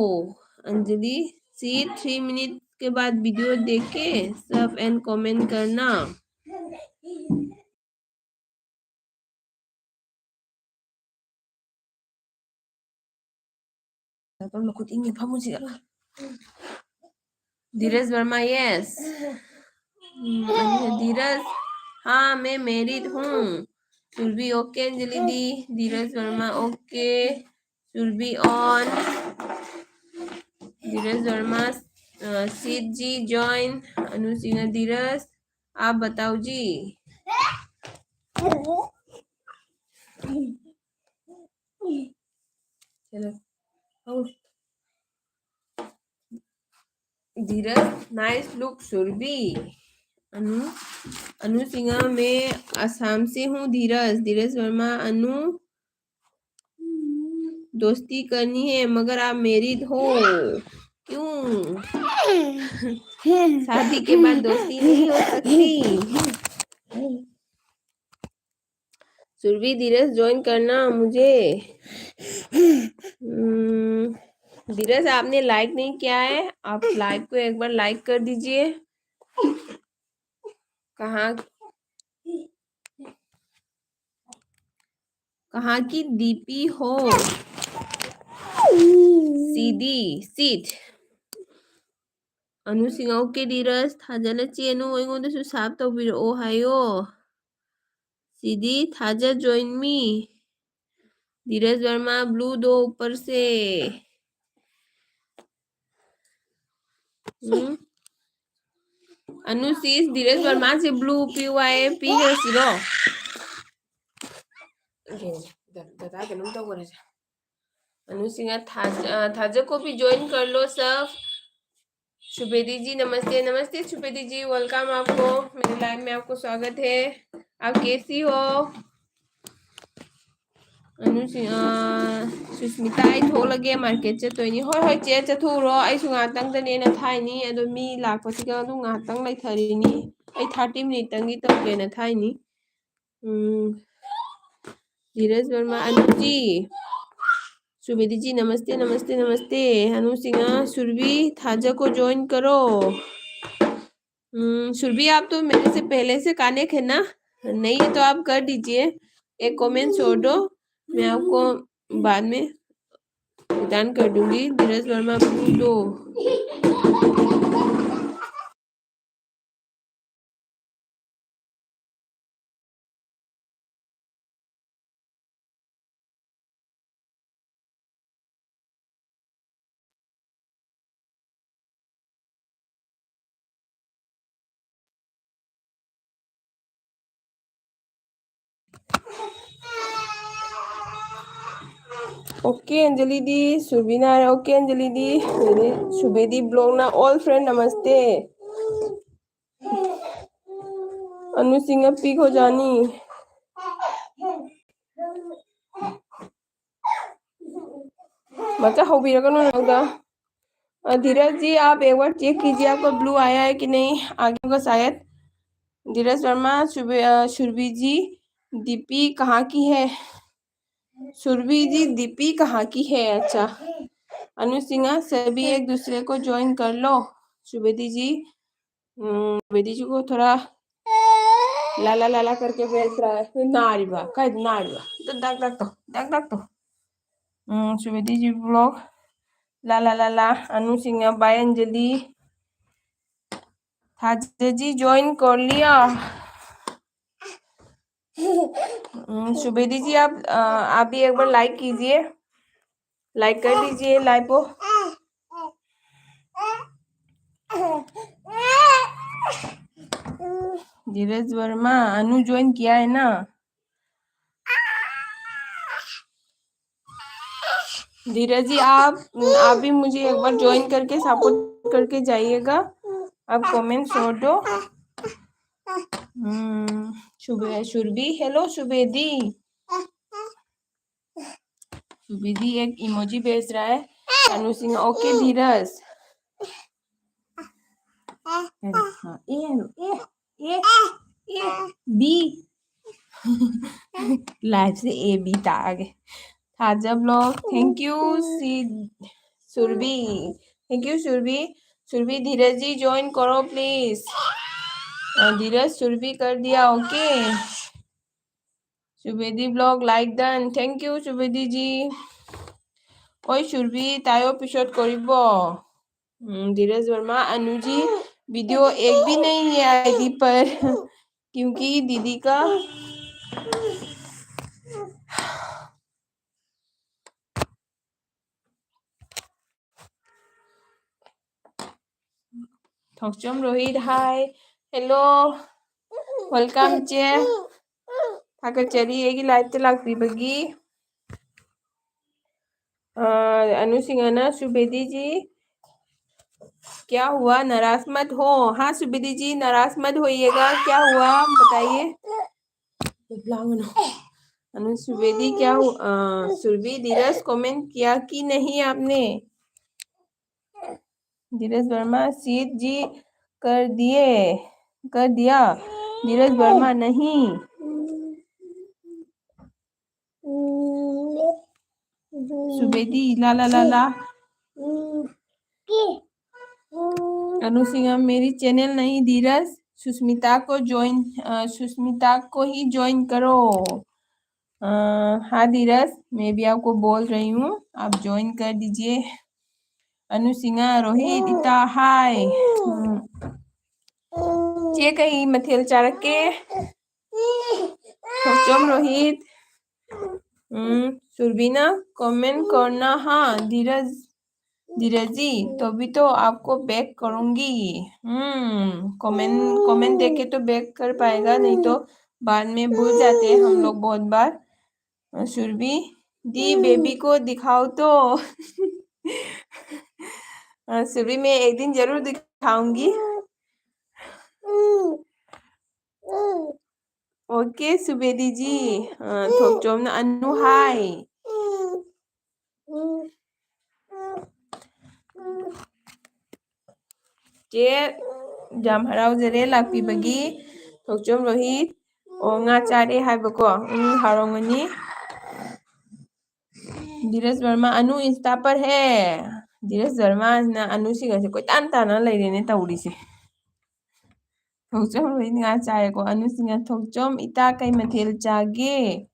अंजलि सी 3 मिनट के बाद वीडियो देख के सब एंड कमेंट करना धीरज वर्मा यस धीरज हाँ मैं मैरिड हूँ सुरभि ओके अंजलि दी धीरज वर्मा ओके सुरभि ऑन धीरज वर्मा सीत जी ज्वाइन अनु सिंह धीरज आप बताओ जी चलो धीरज नाइस लुक सुरभि अनु सिंह, मैं असम से हूँ। धीरज वर्मा, अनु दोस्ती करनी है मगर आप मैरिड हो, क्यों? शादी के बाद दोस्ती नहीं हो सकती। सुरभि, धीरज ज्वाइन करना मुझे। धीरज, आपने लाइक नहीं किया है, आप लाइव को एक बार लाइक कर दीजिए। कहाँ की डीपी हो? सीध अनु सिंह, ओके धीरज थाजल चेनो अꯩꯉꯣꯟꯗꯁꯨ साफ तौबिरओ हायो। सीधी थाजा ज्वाइन मी। धीरज वर्मा, ब्लू दो ऊपर से। अनुशीष, धीरज वर्मा से ब्लू पीवाए पी सिरो। अनु सिंह, थाजा को भी ज्वाइन कर लो सब। सुबेदी जी नमस्ते। नमस्ते सुबेदी जी, वेलकम आपको मेरे लाइव में, आपको स्वागत है। आप कैसी हो? अनु सिंह, सुस्मिता, आई थोलगे मार्केट चतोइनी। होय होय चे चथुरो, आइसु ngahtangdane थाइनी अदो मी लाकपसिगा अदु ngahtang लाइथरिनी। आई 30 मिनट तंगी तौगेना थाइनी। धीरज वर्मा, अनु जी, सुबेदी जी नमस्ते नमस्ते नमस्ते। अनु सिंह, सुरभि थाजा को ज्वाइन करो। सुरभि, आप तो मेरे से पहले से कनेक्ट है ना? नहीं है तो आप कर दीजिए, एक कमेंट छोड़ दो, मैं आपको बाद में रिटर्न कर दूंगी। धीरज वर्मा, दो। ओके अंजलि दी, सुबिना, ओके अंजलि दी, मेरे सुबेदी ब्लॉग ना ऑल फ्रेंड नमस्ते। अनु सिंह, पिक हो जानी। बच्चा हो भी रखा। धीरज जी, आप एक बार चेक कीजिए आपको ब्लू आया है कि नहीं, आगे होगा शायद। धीरज वर्मा, सुरभि जी, दीपी कहाँ की है? सुरभि जी, दीपी कहाँ की है? अच्छा। अनु सिंह, सभी एक दूसरे को ज्वाइन कर लो। सुबेदी जी, सुबेदी जी को थोड़ा लाला लाला करके भेज रहा है। नारिबा कह नारिबा तो दाग तो सुबेदी जी ब्लॉग लाला लाला। अनु सिंह, बाय अंजलि। थाजा जी ज्वाइन कर लिया। सुबेदी जी, आप भी एक बार लाइक कीजिए, लाइक कर दीजिए लाइव को। धीरज वर्मा, अनु ज्वाइन किया है ना? धीरज जी, आप भी मुझे एक बार ज्वाइन करके सपोर्ट करके जाइएगा। आप कमेंट छोड़ दो। सुरभि, हेलो सुबेदी। सुबेदी एक इमोजी भेज रहा है। अनु सिंह, ओके धीरज। बी लाइफ से ए बी ता आगे। थाजा blog, thank you Surabhi, thank you Surabhi. Surabhi, Dheeraj ji join करो प्लीज। धीरज, सुरभि कर दिया, okay. Subedi blog like done, thank you Subedi ji. ओए सुरभि, तायो एपिसोड करिबो। धीरज वर्मा, अनु जी, वीडियो एक भी नहीं है आईडी पर क्योंकि दीदी का थॉक्चम रोहित, हाय हेलो वेलकम चे थागतचरी एगी लाइव लाक्पीबगी। अनु सिंहना, सुबेदी जी क्या हुआ? नाराज मत हो। हाँ सुबेदी जी, नाराज मत होइएगा। क्या हुआ बताइए। अनु सुबेदी, क्या हुआ? सुरभि, धीरज कमेंट किया कि नहीं आपने? धीरज वर्मा, सीत जी कर दिया। धीरज वर्मा नहीं। सुबेदी, ला ला ला ला। अनु सिंह, मेरी चैनल नहीं धीरज, सुष्मिता को ही ज्वाइन करो। हाँ धीरज, मैं भी आपको बोल रही हूँ, आप ज्वाइन कर दीजिए। अनु सिंह, रोहित इता हाय। चे कहीं मथेल चारके रोहित। सुरबीना कमेंट करना। हाँ धीरज जी, तो भी तो आपको बैक करूंगी। कमेंट देके तो बैक कर पाएगा, नहीं तो बाद में भूल जाते हैं हम लोग बहुत बार। सुरभि दी, बेबी को दिखाओ तो। सुरभि, मैं एक दिन जरूर दिखाऊंगी। ओके सुबेदी जी। थोकचोम ना अनु हाय। चे जाम हराउजरे लाक्पीबगी। थोकचोम रोहित ओ nga चारे हाइबको हारोंगनी। धीरज वर्मा, अनु इंस्टा पर है। धीरज वर्मा ना अनु सिंह से कोई तान ताना लेने तौरी से। थोकचोम रोहित nga चारे को अनु सिंह। थोकचोम इता कई मथेल चागे।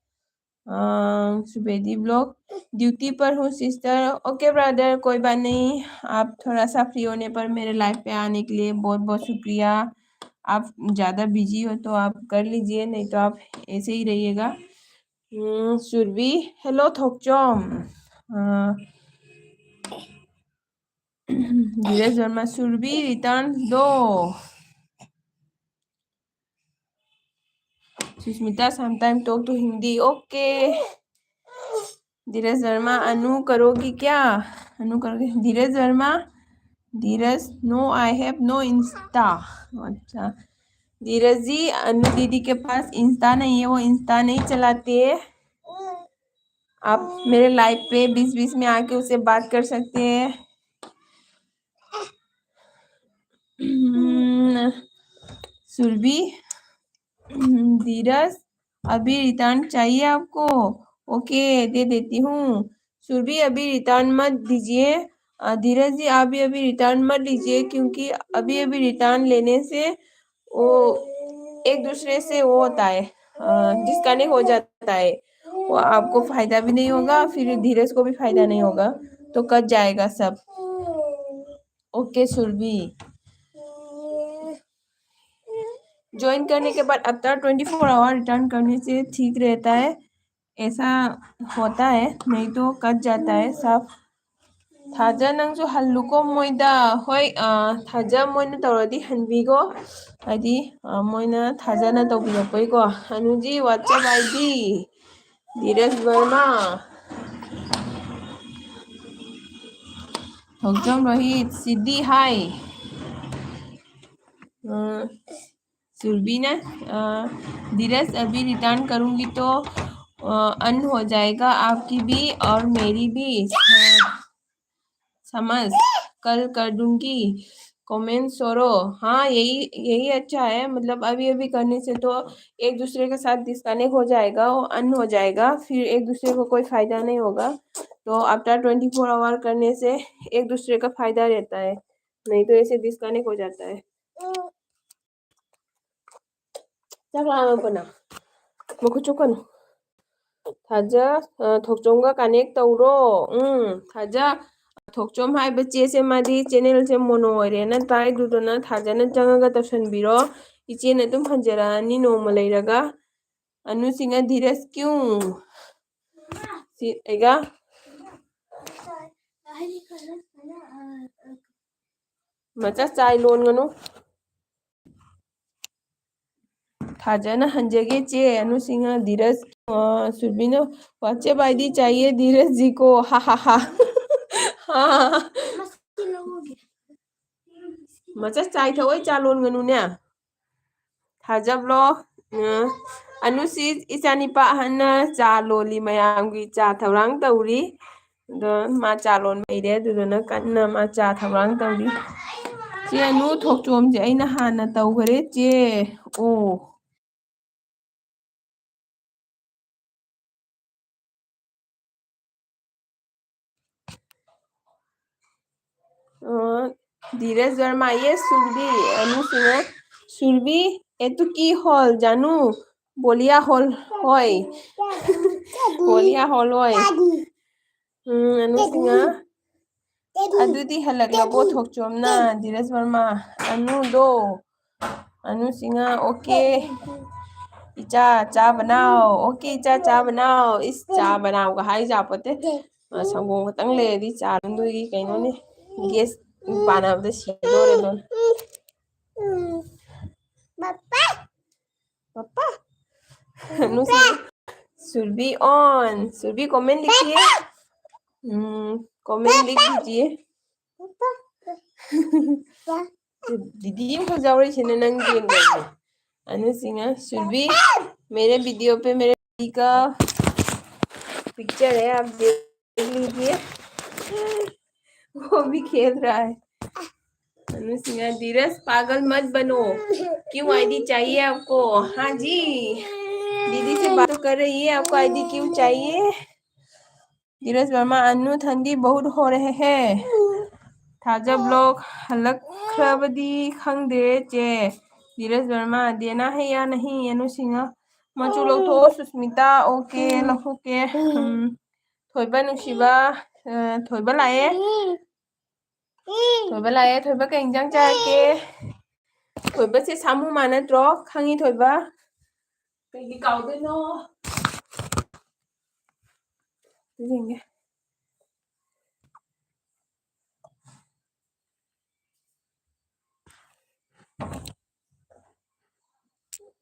सुबेदी ब्लॉग, ड्यूटी पर हूँ सिस्टर। ओके ब्रदर, कोई बात नहीं। आप थोड़ा सा फ्री होने पर मेरे लाइफ पे आने के लिए बहुत बहुत शुक्रिया। आप ज़्यादा बिजी हो तो आप कर लीजिए, नहीं तो आप ऐसे ही रहिएगा। सुरभि, हेलो थोकचोम। धीरज वर्मा, सुरभि रिटर्न दो। Sushmita, sometime talk to Hindi. Okay. Dheeraj Verma, Anu करोगी क्या? अनु करोगे? Dheeraj Verma, Dheeraj, no I have no insta. अच्छा धीरज जी, अनु दीदी के पास इंस्टा नहीं है, वो इंस्टा नहीं चलाती है। आप मेरे लाइव पे बीच बीच में आके उससे बात कर सकते हैं। सुरभि, धीरज, अभी रिटर्न चाहिए आपको? ओके, दे देती हूँ। सुरभि, अभी रिटर्न मत दीजिए। धीरज जी, आप भी अभी रिटर्न मत लीजिए, क्योंकि अभी अभी रिटर्न लेने से वो एक दूसरे से वो होता है, डिस्कनेक्ट हो जाता है। वो आपको फायदा भी नहीं होगा, फिर धीरज को भी फायदा नहीं होगा, तो कट जाएगा सब। ओके सुरभि, ज्वाइन करने के बाद आफ्टर 24 आवर रिटर्न करने से ठीक रहता है। ऐसा होता है, नहीं तो कट जाता है सब। थाजा नंगसु हल्लुको मोइदा। होय, थाजा Moina तौरदी हनबीगो। हाइदी Moina थाजाना तौबिरकपैको। Anuji WhatsApp ID. धीरज वर्मा, थोकचोम रोहित, सिद्धि हाय। सुरभीना, धीरज अभी रिटर्न करूंगी तो अन हो जाएगा आपकी भी और मेरी भी। समझ, कल कर दूंगी। कमेंट सोरो। हाँ यही अच्छा है, मतलब अभी अभी करने से तो एक दूसरे के साथ डिस्कनेक्ट हो जाएगा, वो अन हो जाएगा, फिर एक दूसरे को कोई फायदा नहीं होगा। तो आफ्टर 24 आवर करने से एक दूसरे का फायदा रहता है, नहीं तो ऐसे डिस्कनेक्ट हो जाता है। थाजा थोकचोमगा कनेक्ट तौरो। थाजा थोकचोम हाइबा चेसे मादी चैनल से मोनो ओइरेना ताई दुदना थाजाना चंगागा तौसनबिरो। इचेना तुम हंजरानी नोमा लैरगा। अनु सिंह, धीरज क्यों एगा मचा चाय लोनगनु। थाजाना हंजगे चे। अनु सिंह, धीरज। सुरभिनो व्हाट्सएप आईडी चाहिए धीरज जी को। हा हा हा। हाँ मचा चाय थवई चा लोनगनुने थाजबलो अनुसी इचानिपा हन्ना चा लोली मयामगी चा थवरांग तौरी दो मा चा लोन मैरे दुदना कन्ना मा चा थवरांग तौरी चे अनु थोकचोम जे अइना हाना तौगरे चे ओ धीरज वर्मा ये सुरभि अनु सिंह सुरभि एतु की हॉल जानू बोलिया हॉल होय बोलिया हॉल होय अनु सिंह अदुदी हलकलबो थोकचोमना धीरज वर्मा अनु दो अनु सिंह ओके इचा चा बनाओ ओके इचा चा बनाओ इस चा बनाओ का हाई जापते संगो खतंग लेदी चा दुगी कइनोने गेस पानाबदे सिदोरे दोन पापा नुसी सुरभि ऑन सुरभि कमेंट लिखिए कमेंट लिख दीजिए दीदी को जाओ छे नंग गेंगे अनु सिंह सुरभि मेरे वीडियो पे मेरे दीदी का पिक्चर है आप देख लीजिए वो भी खेल रहा है अनु सिंह धीरज पागल मत बनो क्यों आईडी चाहिए आपको हाँ जी दीदी से बात कर रही है आपको आईडी क्यों चाहिए धीरज वर्मा अनु ठंडी बहुत हो रहे हैं थाजब लोग हलक खरबदी खंगदे चे धीरज वर्मा देना है या नहीं अनु सिंह मचू लोग तो सुस्मिता ओके लखोके थोइबा नुसिबा थोइबा लाए थोइबा के इंजांग चाके थोइबा से सामू मानत्रो खंगी थोइबा कई काउदेनो देंगे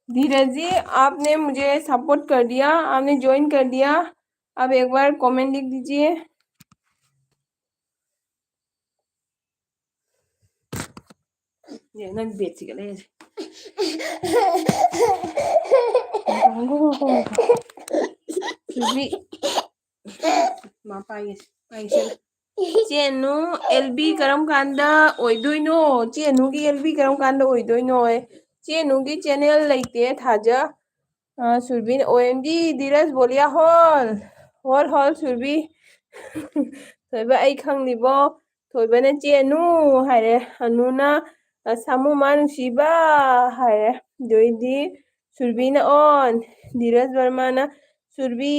धीरज जी आपने मुझे सपोर्ट कर दिया आपने ज्वाइन कर दिया अब एक बार कमेंट लिख दीजिए ये ना बेच गए मा पाई चेनु एलबी करम कांदा ओइदोइनो चेनु की एलबी करम कांदा ओइदोइनो चेनु की चैनल लेते थाजा सुरभि ओएमडी धीरज बोलिया हॉल हॉल हॉल सुरभि थोइबा आई खंगनिबो थोइबाना चेनु हारे अनुना सामू मानुसिबा हारे दोइदी सुरभिना ऑन धीरज वर्मा ना सुरभि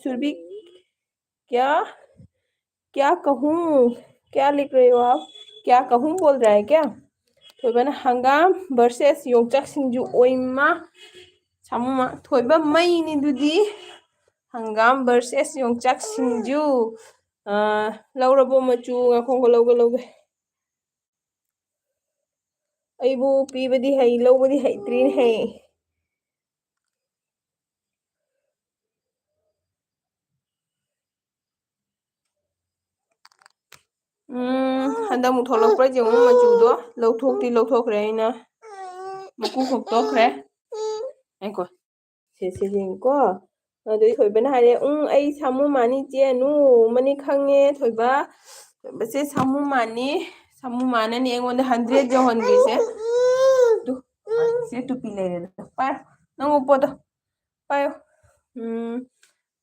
सुरभि क्या क्या कहूँ क्या लिख रहे हो आप क्या कहूँ बोल रहा है क्या थोइबाना हंगाम वर्सेस योंगचक सिंजू ओइमा सामुमा थोइबा मैनी दुदी हंगाम वर्सेस योंगचक सिंजू लौरबो मचू ngakongko लौगे अइबू पीबदी है लौबदी है त्रीन है हंदा मुथोलकप्रा जेंगो मचूदो लौथोकती लौथोखरे आइना मकु खोक्तोखरे आइको से जेंको अदुई थोइबना हारे आई सामू मानी चेनु मनी खंगे थोइबा बसे सामू माननी एंगोंदा 100 जहनगिसे तु से टुपी लेरे पायो नंग उपोदो पायो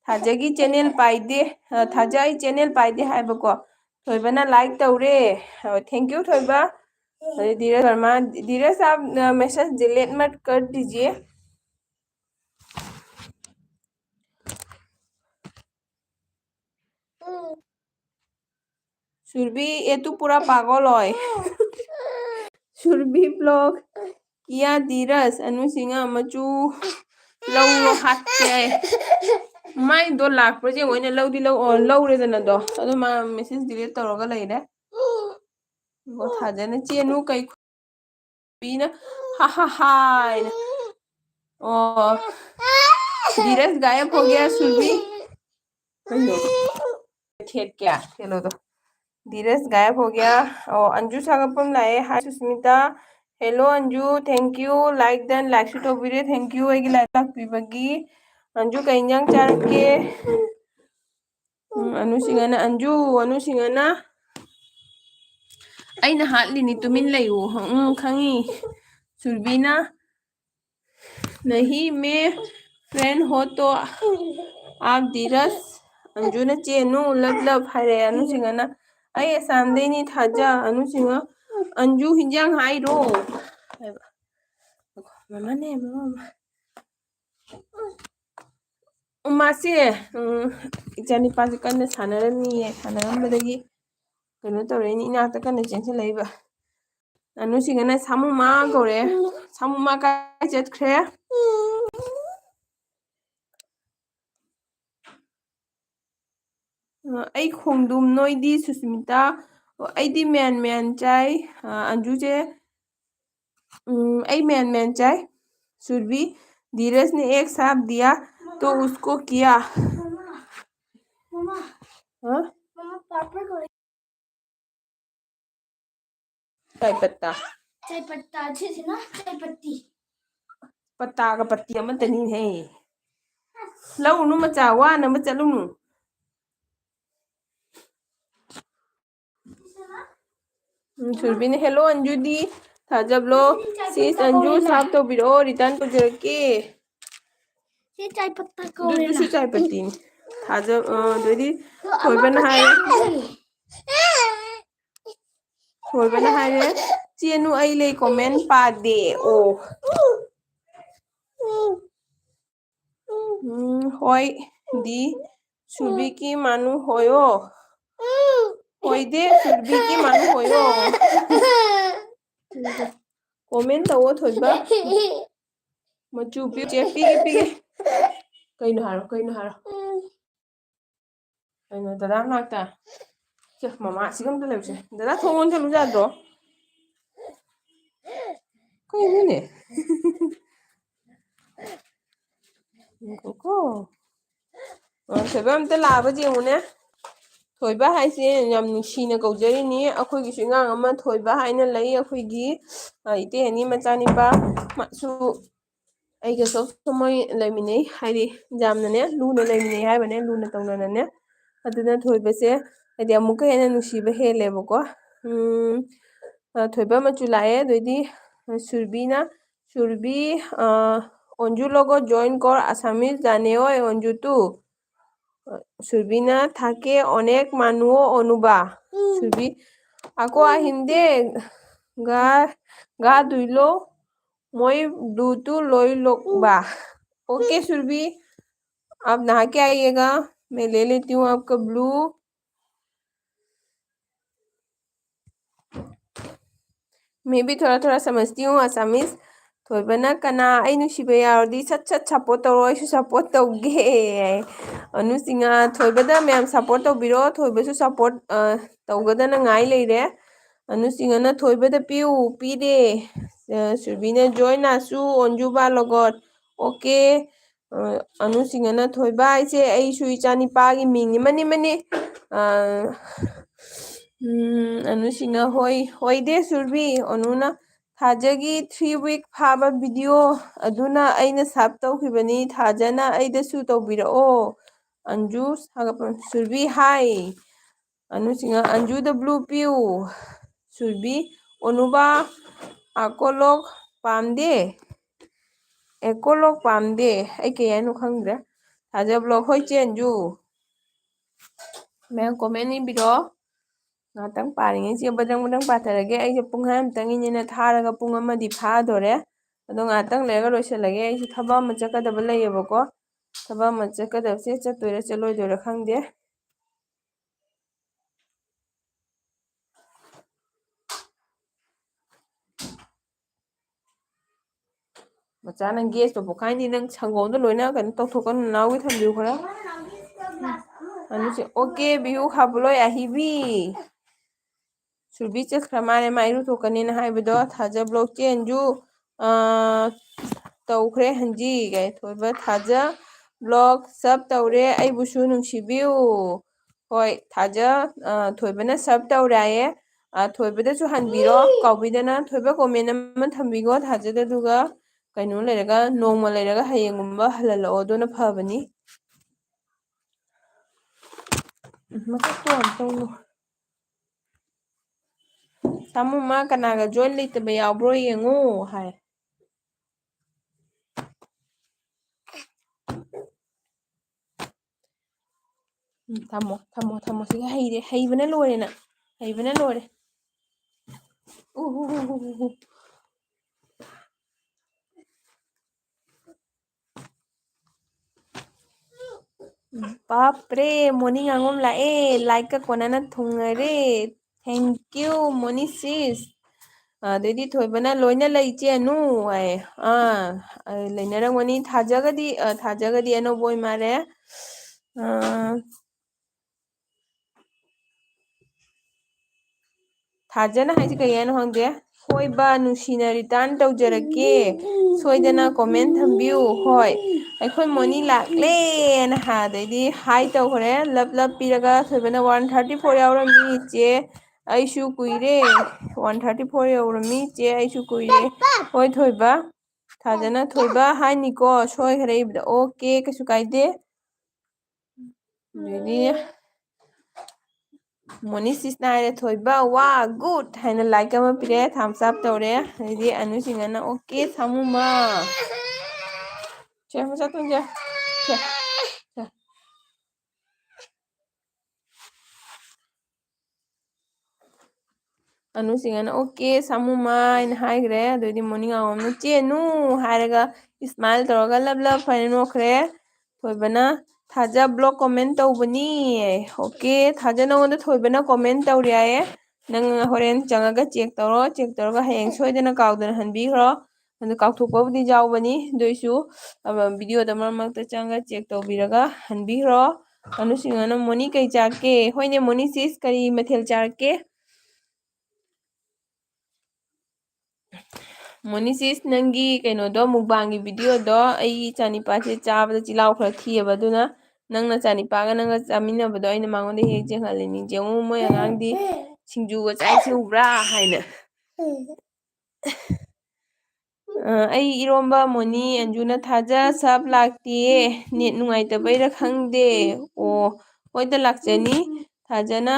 थाजागी चैनल पाइदे थाजाई चैनल पाइदे हाइबको थोइबना लाइक तौरे थैंक यू थोइबा धीरज वर्मा धीरज आप मैसेज डिलीट मत कर दीजिए सुरभि ये तो पूरा पागल है सुरभि ब्लॉग किया धीरज अनु सिंह मचू लौ हाथ के माई दो लाख पर जे ओइने लौदी लौरे दना दो अदो मा मैसेज डिलीट तौरगा लैरे गो थाजने चेनु कई बीना हा हा हाय ओ धीरज गायब हो गया सुरभि ठेट क्या चलो तो धीरज गायब हो गया। और अंजू सागपम लाए। Hi Susmita. Hello Anju, thank you. Like then like शू तौबीरे। थैंक यू अगी लाइक लाक्पीबगी। अंजू कई इंजांग चारके? अनुसिंगना अंजू अनुसिंगना अना हाटलिनी तुमिन लयू। खंगी। सुरभीना नहीं मैं फ्रेंड हो तो आप धीरज अंजू ने चेनू लब लब हायरे। अनुसिंगना अय सामदेनी थाजा। अनुसिंगा अंजू हिंजांग हाइरो। ममा ने ममा मासे इचानी पासे कन्ने सानरनी सानरमबदगी कनो तौरेनी इनाकता कन्ने चेंसलइबा। अनुसिंगना सामुमा कौरे। सामुमा काय चटख्रे? आई खोंदुम नोइदी सुस्मिता अइदी मैन मैन चाय। अंजू जे आई मैन मैन चाय। सुरभि धीरज ने एक साप दिया तो उसको किया। हाँ? चाय पत्ता अच्छे से ना। चाय पत्ती पत्ता का पत्ती अमतनी है। लउनु मचा वाना मचलुनु। सुरभि ने हेलो अंजू दी थाजब लो। सीस अंजू साफ तो बिरो रिटर्न तो जरके चाय पत्ता को दूसु चाय पत्ती थाजब दोदी थोइबन हाय। थोइबन हाय चेनु आई ले कमेंट पादे ओ होय दी सुरभि की मानु होयो। होय दे सुरभि की मानु होयो। कमेंट तो थोइबा मचू पी चेपी पीगे कइनो हारो कइनो हारो कइनो दादा नाक्ता चे ममा सिगम लेबसे दादा थोंगन चलु जादरो कइनोने को थोइबा अमता लाबा जेमुने। थोइबा हाइसे याम नुसीना कौजरिनी। अखोइगिसु इंगांग अमा थोइबा हाइना लई। अखोइगी इतेनी मचानिपा मासु अइगा सब समय लेमिनै हाइदि जामनाने लूना लेमिनै हाइबने लूना तौनाने अदुना थोइबसे हाइदि अमुका हेना नुसीबा हेलेबको। थोइबा मचु लाए दोइदी सुरभीना सुरभि अंजू लोगो जॉइन कर आसामिस जाने ओय अंजू तू सुरभिना थाके अनेक मानुओ अनुबा। सुरभि आको আহিন্দে गा गा दुइलो moi दूतू लोई लोकबा। ओके सुरभि आप नहा के आइएगा। मैं ले लेती हूँ आपका ब्लू। मैं भी थोड़ा थोड़ा समझती हूँ आसामीज। थोइबना कना आई नुसिबे यारदी सट सट सपोर्ट तौरो आइसु सपोर्ट तौगे। अनुसिंगा थोइबदा मैम सपोर्ट तौबिरो थोइबसु सपोर्ट तौगदना ngai लेरे। अनुसिंगना थोइबदा पिउ पीदे। सुरभिना जॉइन आसु अंजुबा लगत ओके। अनुसिंगना थोइबा आइसे आइसु इचानिपागी मिंग मनी मनी अनुसिंगा होय होइदे सुरभि अनुना थाजगी 3 वीक फाबा वीडियो अदुना अइना साब तौखिबनी थाजना अइदसु तौबिरओ। अंजू सागपन सुरभि हाय। अनुसिंगा अंजू द ब्लू पिउ। सुरभि अनुबा आको लोग पामदे एको लोग पामदे आई कयानो खंग्रे थाजब लोग होय चेंजू मैं कमेंट इबिरो नातंग पारिङैसे बदंग बदंग पाथरगे अइसे पुंगहाय अमतंगिनेना थारगा पुंग अमदि फादोरे अदो नातंग लेगा लोइसलगे अइसे थबा अमा चक्कदबा लैयेबको थबा अमा चक्कदबसे चत्तोइरा चलोइदोइरा खंगदे। मचा नंग गेस तो पोखाइनी नंग संगोंदो लोइना कन तौथोकन नाउगी थंबिउ खरा अनुसे ओके बिहु खाबलोय अहिबी। सुरभि चखरा माने माइरु थोकनेना हाइबदो थाजब लोग चेंजू तौखरे हंजी गए थोइबा थाजा ब्लॉग सब तौरे अइबुसु नुंसिबिउ ꯍꯣꯏ ꯊꯥꯖ ꯊꯣꯏꯕꯅ ꯁꯔꯞ ꯇꯧꯔꯛꯑꯦ ꯊꯣꯏꯕꯗꯁꯨ ꯍꯟꯕꯤꯔꯣ ꯀꯥꯎꯕꯤꯗꯅ ꯊꯣꯏꯕ ꯀꯣꯃꯦꯟ ꯑꯃ ꯊꯝꯕꯤꯈꯣ ꯊꯥꯖꯗ ꯑꯗꯨꯒ ꯀꯩꯅꯣ ꯂꯩꯔꯒ ꯅꯣꯡꯃ ꯂꯩꯔꯒ ꯍꯌꯦꯡꯒꯨꯝꯕ ꯍꯜꯍꯜꯂꯛꯑꯣ ꯑꯗꯨꯅ ꯐꯕꯅꯤ ꯃꯁꯛꯇꯣ ꯑꯝꯇꯪ ꯁꯥꯃꯨ ꯃꯥ ꯀꯅꯥꯒ ꯖꯣꯏꯟ ꯂꯩꯇꯕ ꯌꯥꯎꯕ꯭ꯔꯣ ꯌꯦꯡꯉꯣ ꯍꯥꯏ ꯊꯝꯃꯣ ꯊꯝꯃꯣ ꯊꯝꯃꯣ ꯁꯤꯒ ꯍꯩꯕꯅ ꯂꯣꯏꯔꯦꯅ ꯍꯩꯕꯅ ꯂꯣꯏꯔꯦ ꯕꯥꯞꯄ꯭ꯔꯦ ꯃꯣꯔꯅꯤ ꯉꯥꯉꯣꯝ ꯂꯥꯛꯑꯦ ꯂꯥꯏꯛꯀ ꯀꯣꯟꯅꯅ ꯊꯨꯡꯉꯔꯦ ꯊꯦꯡꯀ꯭ꯌꯨ ꯃꯣꯅꯤ ꯁꯤꯁ ꯑꯗꯩꯗꯤ ꯊꯣꯏꯕꯅ ꯂꯣꯏꯅ ꯂꯩꯆꯦꯅꯨ ꯍꯥꯏ ꯂꯩꯅꯔꯝꯒꯅꯤ ꯊꯥꯖꯒꯗꯤ ꯑꯅꯧꯕ ꯑꯣꯏ ꯃꯥꯜꯂꯦ ꯊꯥꯖꯅ ꯍꯥꯏꯁꯤ ꯀꯩ ꯍꯥꯏꯅꯣ ꯈꯪꯗꯦ ꯁꯣꯏꯕ ꯅꯨꯡꯁꯤꯅ ꯔꯤꯇꯥꯔꯟ ꯇꯧꯖꯔꯛꯀꯦ ꯁꯣꯏꯗꯅ ꯀꯣꯃꯦꯟ ꯊꯝꯕꯤꯌꯨ ꯍꯣꯏ ꯑꯩꯈꯣꯏ ꯃꯣꯅꯤ ꯂꯥꯛꯂꯦꯅ ꯑꯗꯩꯗꯤ ꯍꯥꯏ ꯇꯧꯈ꯭ꯔꯦ ꯂꯞ ꯄꯤꯔꯒ ꯊꯣꯏꯕꯅ 134 ꯌꯥꯎꯔꯝꯃꯤ ꯏꯆꯦ ꯑꯩꯁꯨ ꯀꯨꯏꯔꯦ 134 ꯌꯧꯔꯝꯃꯤ ꯏꯆꯦ ꯑꯩꯁꯨ ꯀꯨꯏꯔꯦ ꯍꯣꯏ ꯊꯣꯏꯕ ꯊꯥꯖꯅ ꯊꯣꯏꯕ ꯍꯥꯏꯅꯤꯀꯣ ꯁꯣꯏꯈꯔꯦ ꯏꯕꯗ ꯑꯣꯀꯦ ꯀꯩꯁꯨ ꯀꯥꯏꯗꯦ ꯑꯗꯩꯗꯤ ꯃꯣꯅꯤ ꯁꯤꯁꯅ ꯍꯥꯏꯔꯦ ꯊꯣꯏꯕ ꯋꯥ ꯒꯨꯗ ꯍꯥꯏꯅ ꯂꯥꯏꯛ ꯑꯃ ꯄꯤꯔꯛꯑꯦ ꯊꯝꯁ ꯑꯞ ꯇꯧꯔꯦ ꯑꯗꯩꯗꯤ ꯑꯅꯨꯆꯤꯡꯅꯅ ꯑꯣꯀꯦ ꯁꯃꯨꯃ ꯁꯦ ꯃꯆꯥ ꯇꯨꯝꯖꯦ ꯑꯅꯨꯆꯤꯡꯅꯅ ꯑꯣꯀꯦ ꯁꯃꯨꯃ ꯍꯥꯏꯅ ꯍꯥꯏꯈ꯭ꯔꯦ ꯑꯗꯨꯑꯣꯏꯗꯤ ꯃꯣꯔꯅꯤꯡ ꯉꯥꯉꯣꯝꯅ ꯆꯦꯅꯨ ꯍꯥꯏꯔꯒ ꯏꯁꯃꯥꯏꯜ ꯇꯧꯔꯒ ꯂꯞ ꯍꯥꯏꯅ ꯅꯣꯛꯈ꯭ꯔꯦ ꯊꯣꯏꯕꯅ ꯊꯥꯖ ꯕ꯭ꯂꯣꯛ ꯀꯣꯃꯦꯟ ꯇꯧꯕꯅꯤ ꯑꯣꯀꯦ ꯊꯥꯖ ꯅꯉꯣꯟꯗ ꯊꯣꯏꯕꯅ ꯀꯣꯃꯦꯟ ꯇꯧꯔꯤ ꯍꯥꯏꯌꯦ ꯅꯪ ꯍꯣꯔꯦꯟ ꯆꯪꯉꯒ ꯆꯦꯛ ꯇꯧꯔꯣ ꯆꯦꯛ ꯇꯧꯔꯒ ꯍꯌꯦꯡ ꯁꯣꯏꯗꯅ ꯀꯥꯎꯗꯅ ꯍꯟꯕꯤꯈ꯭ꯔꯣ ꯑꯗꯨ ꯀꯥꯎꯊꯣꯛꯄꯕꯨꯗꯤ ꯌꯥꯎꯕꯅꯤ ꯑꯗꯨꯏꯁꯨ ꯚꯤꯗꯤꯑꯣꯗ ꯃꯔꯛ ꯃꯔꯛꯇ ꯆꯪꯉꯒ ꯆꯦꯛ ꯇꯧꯕꯤꯔꯒ ꯍꯟꯕꯤꯈ꯭ꯔꯣ ꯑꯅꯨꯆꯤꯡꯅꯅ ꯃꯣꯅꯤ ꯀꯩ ꯆꯥꯔꯛꯀꯦ ꯍꯣꯏꯅꯦ ꯃꯣꯅꯤ ꯁꯤꯁ ꯀꯔꯤ ꯃꯊꯦꯜ ꯆꯥꯔꯛꯀꯦ ꯃꯣꯅꯤꯁꯤꯁ ꯅꯪꯒꯤ ꯀꯩꯅꯣꯗꯣ ꯃꯨꯛꯕꯥꯡꯒꯤ ꯚꯤꯗꯤꯑꯣꯗꯣ ꯑꯩꯒꯤ ꯏꯆꯥꯅꯤꯄꯥꯁꯦ ꯆꯥꯕꯗ ꯆꯤꯜꯍꯥꯎ ꯈꯔ ꯊꯤꯑꯕ ꯑꯗꯨꯅ ꯅꯪ ꯅꯆꯥꯅꯤꯄꯥꯒ ꯅꯪꯒ ꯆꯥꯃꯤꯟꯅꯕꯗꯣ ꯑꯩꯅ ꯃꯉꯣꯟꯗ ꯍꯦꯛ ꯌꯦꯡꯍꯜꯂꯤꯅꯤ ꯌꯦꯡꯉꯨ ꯃꯣꯏ ꯑꯉꯥꯡꯗꯤ ꯁꯤꯡꯖꯨꯒ ꯆꯥꯏꯁꯦ ꯎꯕ꯭ꯔꯥ ꯍꯥꯏꯅ ꯑꯩ ꯏꯔꯣꯝꯕ ꯃꯣꯅꯤ ꯑꯟꯖꯨꯅ ꯊꯥꯖ ꯁꯞ ꯂꯥꯛꯇꯤꯌꯦ ꯅꯦꯠ ꯅꯨꯡꯉꯥꯏꯇꯕꯩꯔꯥ ꯈꯪꯗꯦ ꯑꯣ ꯍꯣꯏꯗ ꯂꯥꯛꯆꯅꯤ ꯊꯥꯖꯅ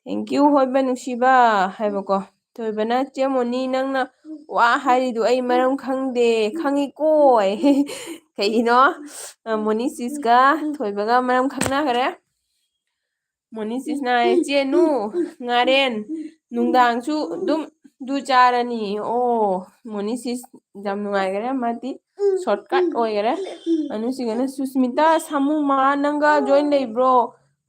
ꯊꯦꯡꯀ꯭ꯌꯨ ꯍꯣꯏꯕ ꯅꯨꯡꯁꯤꯕ ꯍꯥꯏꯕꯀꯣ ꯊꯣꯏꯕꯅ ꯆꯦ ꯃꯣꯅꯤ ꯅꯪꯅ ꯋꯥ ꯍꯥꯏꯔꯤꯗꯨ ꯑꯩ ꯃꯔꯝ ꯈꯪꯗꯦ ꯈꯪꯉꯤꯀꯣ ꯀꯩꯒꯤꯅꯣ ꯃꯣꯅꯤ ꯁꯤꯁꯀ ꯊꯣꯏꯕꯒ ꯃꯔꯝ ꯈꯪꯅꯈꯔꯦ ꯃꯣꯅꯤ ꯁꯤꯁꯅ ꯍꯥꯏ ꯆꯦꯅꯨ ꯉꯥꯔꯦꯟ ꯅꯨꯡꯗꯥꯡꯁꯨ ꯑꯗꯨꯝ ꯑꯗꯨ ꯆꯥꯔꯅꯤ ꯑꯣ ꯃꯣꯅꯤ ꯁꯤꯁ ꯌꯥꯝ ꯅꯨꯡꯉꯥꯏꯈꯔꯦ ꯃꯥꯗꯤ ꯁꯣꯔꯠꯀꯠ ꯑꯣꯏꯈꯔꯦ ꯑꯅꯨꯆꯤꯡꯅ ꯁꯨꯁꯃꯤꯇꯥ ꯁꯥꯃꯨ ꯃꯥ ꯅꯪꯒ ꯖꯣꯏꯟ ꯂꯩꯕ꯭ꯔꯣ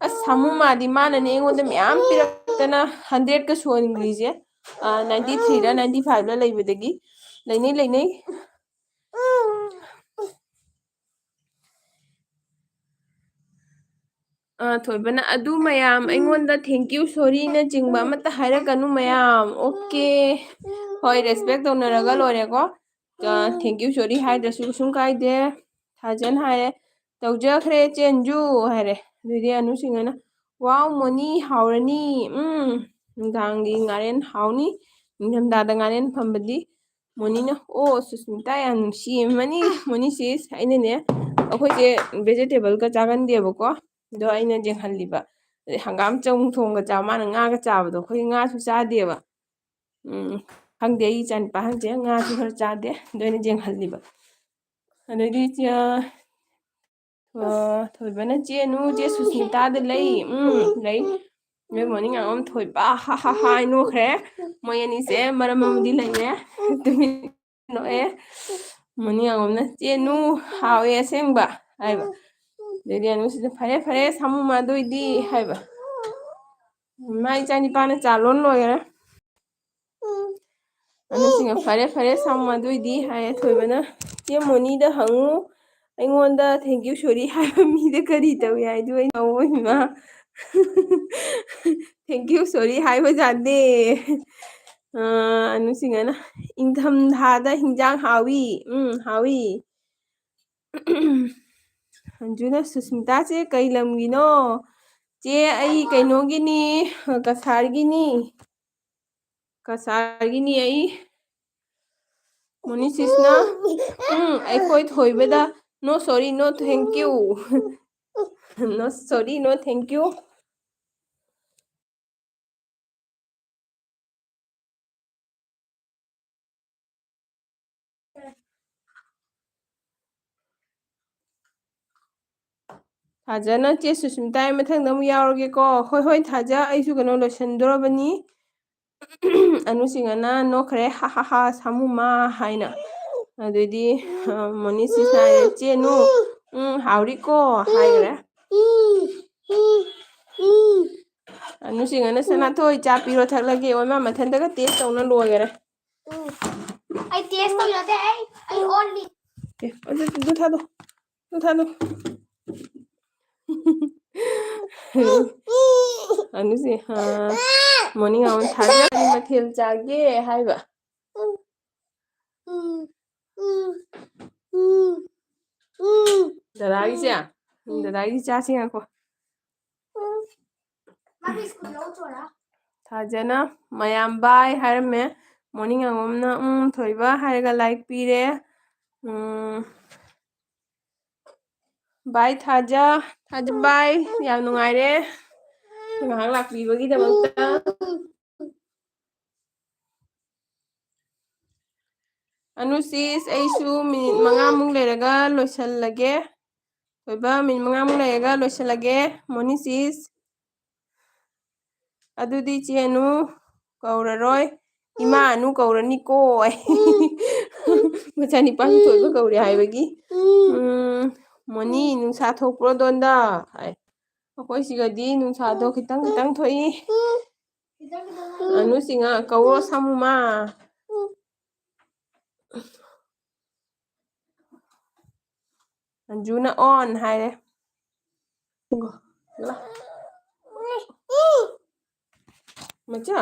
ꯑꯁ ꯁꯥꯃꯨ ꯃꯥꯗꯤ ꯃꯥꯅꯅꯦ ꯑꯩꯉꯣꯟꯗ ꯃꯌꯥꯝ ꯄꯤꯔꯛꯇꯅ 100ꯀ ꯁꯨꯍꯟꯈ꯭ꯔꯤꯁꯦ 93ꯔ 95ꯔ ꯂꯩꯕꯗꯒꯤ ꯂꯩꯅꯩ ꯊꯣꯏꯕꯅ ꯑꯗꯨ ꯃꯌꯥꯝ ꯑꯩꯉꯣꯟꯗ ꯊꯦꯡꯀ꯭ꯌꯨ ꯁꯣꯔꯤꯅꯆꯤꯡꯕ ꯑꯃꯠꯇ ꯍꯥꯏꯔꯛꯀꯅꯨ ꯃꯌꯥꯝ ꯑꯣꯀꯦ ꯍꯣꯏ ꯔꯦꯁꯄꯦꯛ ꯇꯧꯅꯔꯒ ꯂꯣꯏꯔꯦꯀꯣ ꯊꯦꯡꯀ꯭ꯌꯨ ꯁꯣꯔꯤ ꯍꯥꯏꯗ꯭ꯔꯁꯨ ꯀꯩꯁꯨꯝ ꯀꯥꯏꯗꯦ ꯊꯥꯖꯟ ꯍꯥꯏꯔꯦ ꯇꯧꯖꯈ꯭ꯔꯦ ꯆꯦꯟꯖꯨ ꯍꯥꯏꯔꯦ ꯑꯗꯨꯗꯤ ꯑꯅꯨꯁꯤꯡꯅꯅ ꯋꯥꯎ ꯃꯣꯅꯤ ꯍꯥꯎꯔꯅꯤ ꯅꯨꯡꯗꯥꯡꯒꯤ ꯉꯥꯔꯦꯟ ꯍꯥꯎꯅꯤ ꯅꯤꯡꯊꯝꯊꯥꯗ ꯉꯥꯔꯦꯟ ꯐꯝꯕꯗꯤ ꯃꯣꯅꯤꯅ ꯑꯣ ꯁꯨꯁꯃꯤꯇꯥ ꯌꯥꯝ ꯅꯨꯡꯁꯤꯃꯅꯤ ꯃꯣꯅꯤ ꯁꯤꯁ ꯑꯩꯅꯅꯦ ꯑꯩꯈꯣꯏꯁꯦ ꯚꯦꯖꯤꯇꯦꯕꯜꯒ ꯆꯥꯒꯟꯗꯦꯕꯀꯣ ꯑꯗꯣ ꯑꯩꯅ ꯌꯦꯡꯍꯜꯂꯤꯕ ꯑꯗꯩ ꯍꯪꯒꯥꯝ ꯆꯪ ꯊꯣꯡꯒ ꯆꯥꯕ ꯃꯥꯅ ꯉꯥꯒ ꯆꯥꯕꯗꯣ ꯑꯩꯈꯣꯏ ꯉꯥꯁꯨ ꯆꯥꯗꯦꯕ ꯈꯪꯗꯦ ꯑꯩ ꯏꯆꯥꯅꯤꯄꯥ ꯈꯪꯗꯦ ꯉꯥꯁꯨ ꯈꯔ ꯆꯥꯗꯦ ꯑꯗꯨ ꯑꯩꯅ ꯌꯦꯡꯍꯜꯂꯤꯕ ꯑꯗꯩꯗꯤ ꯊꯣꯏꯕꯅ ꯆꯦꯅꯨ ꯆꯦ ꯁꯨꯁꯃꯤꯇꯥꯗ ꯂꯩ ꯂꯩ ꯅꯣꯏ ꯃꯣꯔꯅꯤꯡ ꯉꯥꯉꯣꯝ ꯊꯣꯏꯕ ꯍꯥ ꯅꯣꯛꯈ꯭ꯔꯦ ꯃꯣꯏ ꯑꯅꯤꯁꯦ ꯃꯔꯝ ꯑꯃꯗꯤ ꯂꯩꯔꯦ ꯇꯨꯃꯤꯟ ꯅꯣꯛꯑꯦ ꯃꯣꯔꯅꯤꯡ ꯉꯥꯉꯣꯝꯅ ꯆꯦꯅꯨ ꯍꯥꯎꯋꯦ ꯑꯁꯦꯡꯕ ꯍꯥꯏꯕ ꯑꯗꯩꯗꯤ ꯑꯅꯨꯁꯤꯁꯅ ꯐꯔꯦ ꯐꯔꯦ ꯁꯥꯃꯨꯃ ꯑꯗꯨꯏꯗꯤ ꯍꯥꯏꯕ ꯃꯥ ꯏꯆꯥꯅꯤꯄꯥꯅ ꯆꯥ ꯂꯣꯟ ꯂꯣꯏꯈꯔꯦ ꯑꯅꯨꯁꯤꯡꯅ ꯐꯔꯦ ꯐꯔꯦ ꯁꯥꯃꯨ ꯑꯗꯨꯏꯗꯤ ꯍꯥꯏꯌꯦ ꯊꯣꯏꯕꯅ ꯆꯦ ꯃꯣꯅꯤꯗ ꯍꯪꯉꯨ ꯑꯩꯉꯣꯟꯗ ꯊꯦꯡꯀ꯭ꯌꯨ ꯁꯣꯔꯤ ꯍꯥꯏꯕ ꯃꯤꯗ ꯀꯔꯤ ꯇꯧꯏ ꯍꯥꯏꯗꯨ ꯑꯩ ꯏꯃꯥ ꯊꯦꯡꯀ꯭ꯌꯨ ꯁꯣꯔꯤ ꯍꯥꯏꯕ ꯌꯥꯗꯦ ꯑꯅꯨꯁꯤꯡꯅꯅ ꯏꯪꯊꯝꯊꯥꯗ ꯍꯤꯟꯖꯥꯡ ꯍꯥꯎꯏ ꯍꯥꯎꯏ ꯑꯟꯖꯨꯅ ꯁꯨꯁꯃꯤꯇꯥꯁꯦ ꯀꯩ ꯂꯝꯒꯤꯅꯣ ꯆꯦ ꯑꯩ ꯀꯩꯅꯣꯒꯤꯅꯤ ꯀꯁꯥꯔꯒꯤꯅꯤ ꯀꯁꯥꯔꯒꯤꯅꯤ ꯑꯩ ꯃꯣꯅꯤꯁꯤꯁꯅ ꯑꯩꯈꯣꯏ ꯊꯣꯏꯕꯗ no sorry no thank you no sorry no thank you ꯊꯥꯖꯅ ꯆꯦ ꯁꯨꯁꯃꯤꯇꯥꯒꯤ ꯃꯊꯪꯗ ꯑꯃꯨꯛ ꯌꯥꯎꯔꯒꯦꯀꯣ ꯍꯣꯏ ꯍꯣꯏ ꯊꯥꯖ ꯑꯩꯁꯨ ꯀꯩꯅꯣ ꯂꯣꯏꯁꯤꯟꯗꯣꯔꯕꯅꯤ ꯑꯅꯨꯁꯤꯡꯍꯅ ꯅꯣꯛꯈ꯭ꯔꯦ ꯍꯥ ꯍꯥ ꯍꯥ ꯁꯥꯃꯨꯃ ꯍꯥꯏꯅ ꯑꯗꯨꯗꯤ ꯃꯣꯅꯤꯁꯤꯁꯅ ꯍꯥꯏꯔꯦ ꯆꯦꯅꯨ ꯍꯥꯎꯔꯤꯀꯣ ꯍꯥꯏꯈ꯭ꯔꯦ ꯑꯅꯨꯁꯤꯡꯍꯅ ꯁꯅꯥꯊꯣꯏ ꯆꯥ ꯄꯤꯔꯣ ꯊꯛꯂꯒꯦ ꯑꯣ ꯃꯥ ꯃꯊꯟꯇꯒ ꯇꯦꯁ ꯇꯧꯅ ꯂꯣꯏꯈꯔꯦ ꯑꯩ ꯇꯦꯁ ꯇꯧ ꯌꯥꯗꯦ ꯑꯩ ꯑꯣꯟꯂꯤ ꯑꯗꯨ ꯊꯥꯗꯣ ꯑꯗꯨ ꯊꯥꯗꯣ ꯑꯅꯨꯁꯤ ꯃꯣꯔꯅꯤꯡ ꯑꯋꯥꯔ ꯊꯥꯖ ꯀꯔꯤ ꯃꯊꯦꯜ ꯆꯥꯒꯦ ꯍꯥꯏꯕ ꯗꯗꯥꯒꯤꯁꯦ ꯗꯗꯥꯒꯤ ꯆꯥꯁꯤ ꯉꯥꯏꯈꯣ ꯊꯥꯖꯅ ꯃꯌꯥꯝ ꯕꯥꯏ ꯍꯥꯏꯔꯝꯃꯦ ꯃꯣꯔꯅꯤꯡ ꯑꯉꯣꯝꯅ ꯊꯣꯏꯕ ꯍꯥꯏꯔꯒ ꯂꯥꯏꯛ ꯄꯤꯔꯦ ꯕꯥꯏ ꯊꯥꯖ ꯊꯥꯖ ꯕꯥꯏ ꯌꯥꯝ ꯅꯨꯡꯉꯥꯏꯔꯦ ꯉꯥꯏꯍꯥꯛ ꯂꯥꯛꯄꯤꯕꯒꯤꯗꯃꯛꯇ ꯑꯅꯨꯁꯤꯁ ꯑꯩꯁꯨ ꯃꯤꯅꯤꯠ 5ꯃꯨꯛ ꯂꯩꯔꯒ ꯂꯣꯏꯁꯤꯜꯂꯒꯦ ꯊꯣꯏꯕ ꯃꯤꯅꯤꯠ 5ꯃꯨꯛ ꯂꯩꯔꯒ ꯂꯣꯏꯁꯤꯜꯂꯒꯦ ꯃꯣꯅꯤꯁꯤꯁ ꯑꯗꯨꯗꯤ ꯆꯦꯅꯨ ꯀꯧꯔꯔꯣꯏ ꯏꯃꯥ ꯑꯅꯨ ꯀꯧꯔꯅꯤꯀꯣ ꯃꯆꯥꯅꯤꯄꯥꯁꯨ ꯊꯣꯏꯕ ꯀꯧꯔꯦ ꯍꯥꯏꯕꯒꯤ ꯃꯣꯅꯤ ꯅꯨꯡꯁꯥ ꯊꯣꯛꯄ꯭ꯔꯣ ꯑꯗꯣꯟꯗ ꯍꯥꯏ ꯑꯩꯈꯣꯏ ꯁꯤꯒꯗꯤ ꯅꯨꯡꯁꯥꯗꯣ ꯈꯤꯇꯪ ꯈꯤꯇꯪ ꯊꯣꯛꯏ ꯑꯅꯨꯁꯤꯡꯍ ꯀꯧꯔꯣ ꯁꯥꯃꯨꯃꯥ ꯑꯟꯖꯨꯅ ꯑꯣꯟ ꯍꯥꯏꯔꯦ ꯃꯆꯥ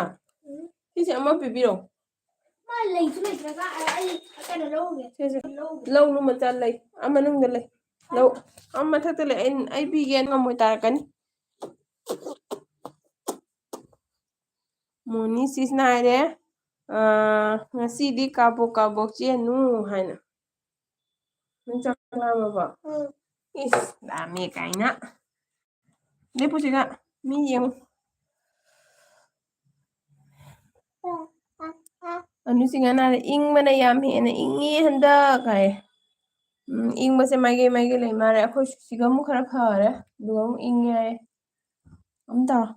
ꯁꯤꯁꯦ ꯑꯃ ꯄꯤꯕꯤꯔꯛꯑꯣ ꯂꯩꯁꯨ ꯂꯩꯇ꯭ꯔꯒ ꯑꯩ ꯀꯩꯅꯣ ꯂꯧꯔꯨꯒꯦ ꯂꯧꯅꯨ ꯃꯆꯥ ꯂꯩ ꯃꯅꯨꯡꯗ ꯂꯩ ꯂꯧ ꯃꯊꯛꯇ ꯂꯩ ꯑꯩ ꯄꯤꯒꯦ ꯉꯝꯃꯣꯏ ꯇꯥꯔꯛꯀꯅꯤ ꯃꯣꯅꯤ ꯁꯤꯁꯅ ꯍꯥꯏꯔꯦ ꯉꯁꯤꯗꯤ ꯀꯥꯕꯣꯛ ꯀꯥꯕꯣꯛ ꯆꯦꯅꯨ ꯍꯥꯏꯅ ꯅꯪ ꯆꯥꯛ ꯂꯥꯝꯃꯕꯣ ꯏꯁ ꯂꯥꯝꯃꯦ ꯀꯥꯏꯅ ꯂꯦꯞꯄꯨꯁꯤꯗ ꯃꯤ ꯌꯦꯡꯉꯨ ꯑꯅꯨꯁꯤꯡꯍꯅ ꯍꯥꯏꯔꯦ ꯏꯪꯕꯅ ꯌꯥꯝ ꯍꯦꯟꯅ ꯏꯪꯉꯤ ꯍꯟꯗꯛ ꯍꯥꯏꯌꯦ ꯏꯪꯕꯁꯦ ꯃꯥꯏꯒꯩ ꯃꯥꯏꯒꯩ ꯂꯩ ꯃꯥꯜꯂꯦ ꯑꯩꯈꯣꯏ ꯁꯤꯒ ꯑꯃꯨꯛ ꯈꯔ ꯐꯔꯦ ꯑꯗꯨꯒ ꯑꯃꯨꯛ ꯏꯪꯉꯦ ꯍꯥꯏꯌꯦ ꯑꯃꯨꯛ ꯇꯧꯔꯣ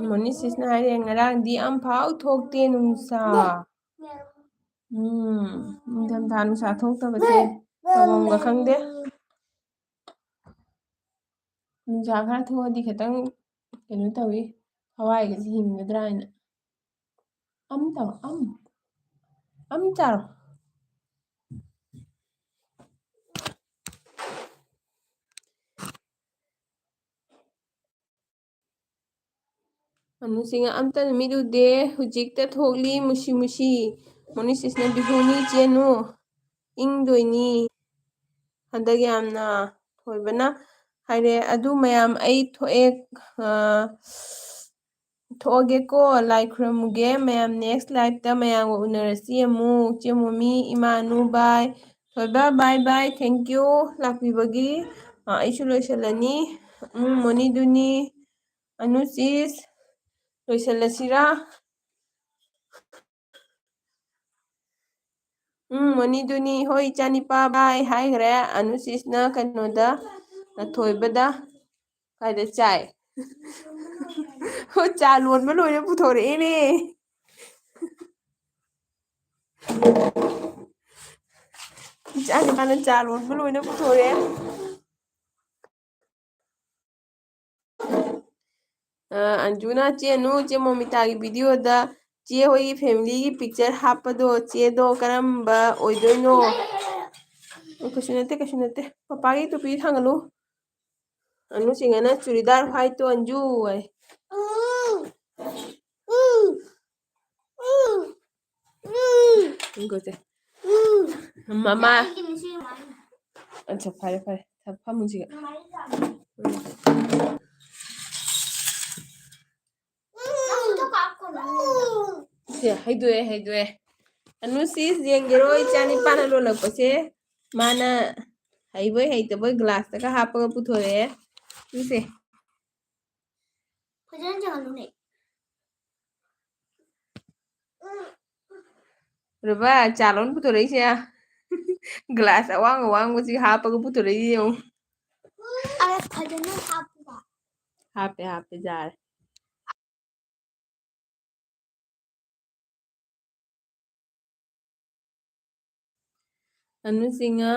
ꯃꯣꯅꯤꯁꯤꯁꯅ ꯍꯥꯏꯔꯦ ꯉꯔꯥꯡꯗꯤ ꯑꯝꯐꯥꯎ ꯊꯣꯛꯇꯦ ꯅꯨꯡꯁꯥ ꯅꯤꯡꯊꯝꯊꯥ ꯅꯨꯡꯁꯥ ꯊꯣꯛꯇꯕꯁꯦ ꯇꯧꯐꯝꯒ ꯈꯪꯗꯦ ꯅꯨꯡꯁꯥ ꯈꯔ ꯊꯣꯛꯑꯗꯤ ꯈꯤꯇꯪ ꯀꯩꯅꯣ ꯇꯧꯋꯤ ꯍꯋꯥꯏꯒꯁꯦ ꯍꯤꯡꯒꯗ꯭ꯔꯥ ꯍꯥꯏꯅ ꯇꯧꯔꯣ ꯆꯥꯔꯣ ꯑꯅꯨꯁꯤꯡꯍ ꯑꯝꯇ ꯅꯨꯃꯤꯠ ꯎꯗꯦ ꯍꯧꯖꯤꯛꯇ ꯊꯣꯛꯂꯤ ꯃꯨꯁꯤ ꯃꯨꯁꯤ ꯃꯣꯅꯤꯁꯤꯁꯅ ꯕꯤꯍꯨꯅꯤ ꯆꯦꯅꯨ ꯏꯪꯗꯣꯏꯅꯤ ꯍꯟꯗꯛ ꯌꯥꯝꯅ ꯊꯣꯏꯕꯅ ꯍꯥꯏꯔꯦ ꯑꯗꯨ ꯃꯌꯥꯝ ꯑꯩ ꯊꯣꯛꯑꯦ ꯊꯣꯛꯑꯒꯦꯀꯣ ꯂꯥꯏ ꯈꯨꯔꯝꯃꯨꯒꯦ ꯃꯌꯥꯝ ꯅꯦꯛꯁ ꯂꯥꯏꯐꯇ ꯃꯌꯥꯝꯒ ꯎꯅꯔꯁꯤ ꯑꯃꯨꯛ ꯆꯦ ꯃꯣꯃꯤ ꯏꯃꯥꯅꯨ ꯕꯥꯏ ꯊꯣꯏꯕ ꯕꯥꯏ ꯕꯥꯏ ꯊꯦꯡꯀ꯭ꯌꯨ ꯂꯥꯛꯄꯤꯕꯒꯤ ꯑꯩꯁꯨ ꯂꯣꯏꯁꯤꯜꯂꯅꯤ ꯃꯣꯅꯤꯗꯨꯅꯤ ꯑꯅꯨꯁꯤꯁ ꯂꯣꯏꯁꯤꯜꯂꯁꯤꯔꯥ ꯃꯣꯅꯤꯗꯨꯅꯤ ꯍꯣꯏ ꯏꯆꯥꯅꯤꯄꯥ ꯕꯥꯏ ꯍꯥꯏꯈ꯭ꯔꯦ ꯑꯅꯨꯁꯤꯁꯅ ꯀꯩꯅꯣꯗ ꯑꯊꯣꯏꯕꯗ ꯀꯥꯏꯗ ꯆꯥꯏ ꯍꯣꯏ ꯆꯥ ꯂꯣꯟꯕ ꯂꯣꯏꯔ ꯄꯨꯊꯣꯔꯛꯑꯦꯅꯦ ꯏꯆꯥꯅꯤꯄꯥꯅ ꯆꯥ ꯂꯣꯟꯕ ꯂꯣꯏꯅ ꯄꯨꯊꯣꯔꯛꯑꯦ ꯑꯟꯖꯨꯅ ꯆꯦꯅꯨ ꯆꯦ ꯃꯣꯃꯤꯇꯥꯒꯤ ꯚꯤꯗꯤꯑꯣꯗ ꯆꯦ ꯍꯣꯏꯒꯤ ꯐꯦꯃꯤꯂꯤꯒꯤ ꯄꯤꯛꯆꯔ ꯍꯥꯞꯄꯗꯣ ꯆꯦꯗꯣ ꯀꯔꯝꯕ ꯑꯣꯏꯗꯣꯏꯅꯣ ꯀꯩꯁꯨ ꯅꯠꯇꯦ ꯀꯩꯁꯨ ꯅꯠꯇꯦ ꯄꯄꯥꯒꯤ ꯇꯨꯄꯤ ꯊꯥꯡꯒꯠꯂꯨ ꯑꯅꯨꯁꯤꯡꯍꯅ ꯆꯨꯔꯤꯗꯥꯔ ꯍ꯭ꯋꯥꯏꯠꯇꯣ ꯑꯟꯖꯨ 이거지. Mama. 엄마. अच्छा फरे फरे फमुजिगा. ꯁꯦ ꯍꯩꯗꯣꯛꯑꯦ ꯑꯅꯨꯁꯤ ꯌꯦꯡꯒꯦꯔꯣ ꯏꯆꯥ ꯅꯤꯄꯥꯅ ꯂꯣꯜꯂꯛꯄꯁꯦ ꯃꯥꯅ ꯍꯩꯕꯣꯏ ꯍꯩꯇꯕꯣꯏ ꯒ꯭ꯂꯥꯁꯇꯒ ꯍꯥꯞꯄꯒ ꯄꯨꯊꯣꯔꯛꯑꯦ ꯁꯤꯁꯦ फजन चलूने ꯔꯨꯕꯥ ꯆꯥꯂꯣꯟ ꯄꯨꯊꯣꯔꯛꯏꯁꯦ ꯒ꯭ꯂꯥꯁ ꯑꯋꯥꯡ ꯑꯋꯥꯡꯕꯁꯤ ꯍꯥꯞꯄꯒ ꯄꯨꯊꯣꯔꯛꯏꯁꯦ ꯌꯦꯡꯉꯨ अरे फजन हापूगा ꯍꯥꯞꯄꯦ ꯖꯥꯔꯦ ꯑꯅꯨꯁꯤꯡꯅ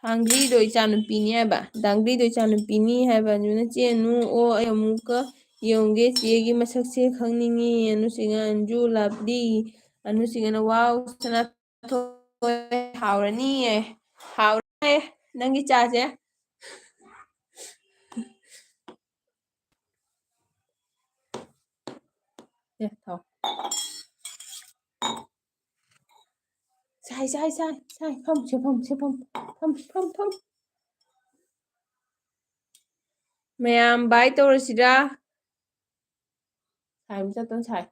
ꯊꯥꯡꯒ꯭ꯔꯤꯗꯣ ꯏꯆꯥꯅꯨꯄꯤꯅꯤ ꯍꯥꯏꯕ ꯗꯥꯡꯒ꯭ꯔꯤꯗꯣ ꯏꯆꯥꯅꯨꯄꯤꯅꯤ ꯍꯥꯏꯕ ꯑꯗꯨꯅ ꯆꯦꯅꯨ ꯑꯣ ꯑꯩ ꯑꯃꯨꯛꯀ ꯌꯦꯡꯒꯦ ꯆꯦꯒꯤ ꯃꯁꯛꯁꯦ ꯈꯪꯅꯤꯡꯉꯤ ꯑꯅꯨꯁꯤꯡꯅ ꯑꯟꯖꯨ ꯂꯥꯞꯂꯤ ꯑꯅꯨꯁꯤꯡꯅ ꯋꯥꯎ ꯁꯅꯥꯊꯣꯏ ꯍꯥꯎꯔꯅꯤꯌꯦ ꯍꯥꯎꯔꯦ ꯅꯪꯒꯤ ꯆꯥꯁꯦ ꯊꯥꯎ ꯁꯥꯏ ꯐꯝ ꯃꯌꯥꯝ ꯕꯥꯏ ꯇꯧꯔꯁꯤꯔꯥ ꯁꯥꯏ ꯆꯠꯇꯅ ꯁꯥꯏ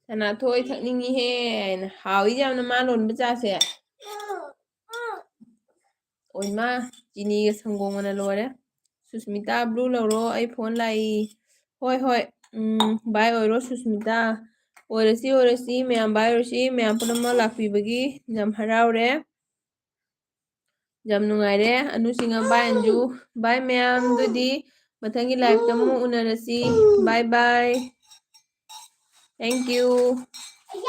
ꯁꯅꯥꯊꯣꯏ ꯊꯛꯅꯤꯡꯉꯤꯍꯦ ꯍꯥꯏꯅ ꯍꯥꯎꯏ ꯌꯥꯝꯅ ꯃꯥ ꯂꯣꯟꯕ ꯆꯥꯁꯦ ꯑꯣꯏꯃꯥ ꯆꯤꯅꯤꯒ ꯁꯪꯒꯣꯝꯒꯅ ꯂꯣꯏꯔꯦ ꯁꯨꯁꯃꯤꯇꯥ ꯕ꯭ꯂꯨ ꯂꯧꯔꯣ ꯑꯩ ꯐꯣꯟ ꯂꯥꯛꯏ ꯍꯣꯏ ꯕꯥꯏ ꯑꯣꯏꯔꯣ ꯁꯨꯁꯃꯤꯇꯥ ꯑꯣꯏꯔꯁꯤ ꯃꯌꯥꯝ ꯕꯥꯏ ꯑꯣꯏꯔꯁꯤ ꯃꯌꯥꯝ ꯄꯨꯝꯅꯃꯛ ꯂꯥꯛꯄꯤꯕꯒꯤ ꯌꯥꯝ ꯍꯔꯥꯎꯔꯦ ꯌꯥꯝ ꯅꯨꯡꯉꯥꯏꯔꯦ ꯑꯅꯨꯁꯤꯡꯅ ꯕꯥꯏ ꯑꯟꯖꯨ ꯕꯥꯏ ꯃꯌꯥꯝ ꯑꯗꯨꯗꯤ ꯃꯊꯪꯒꯤ ꯂꯥꯏꯐꯇ ꯑꯃꯨꯛ ꯎꯅꯔꯁꯤ ꯕꯥꯏ ꯕꯥꯏ ꯊꯦꯡꯛ ꯌꯨ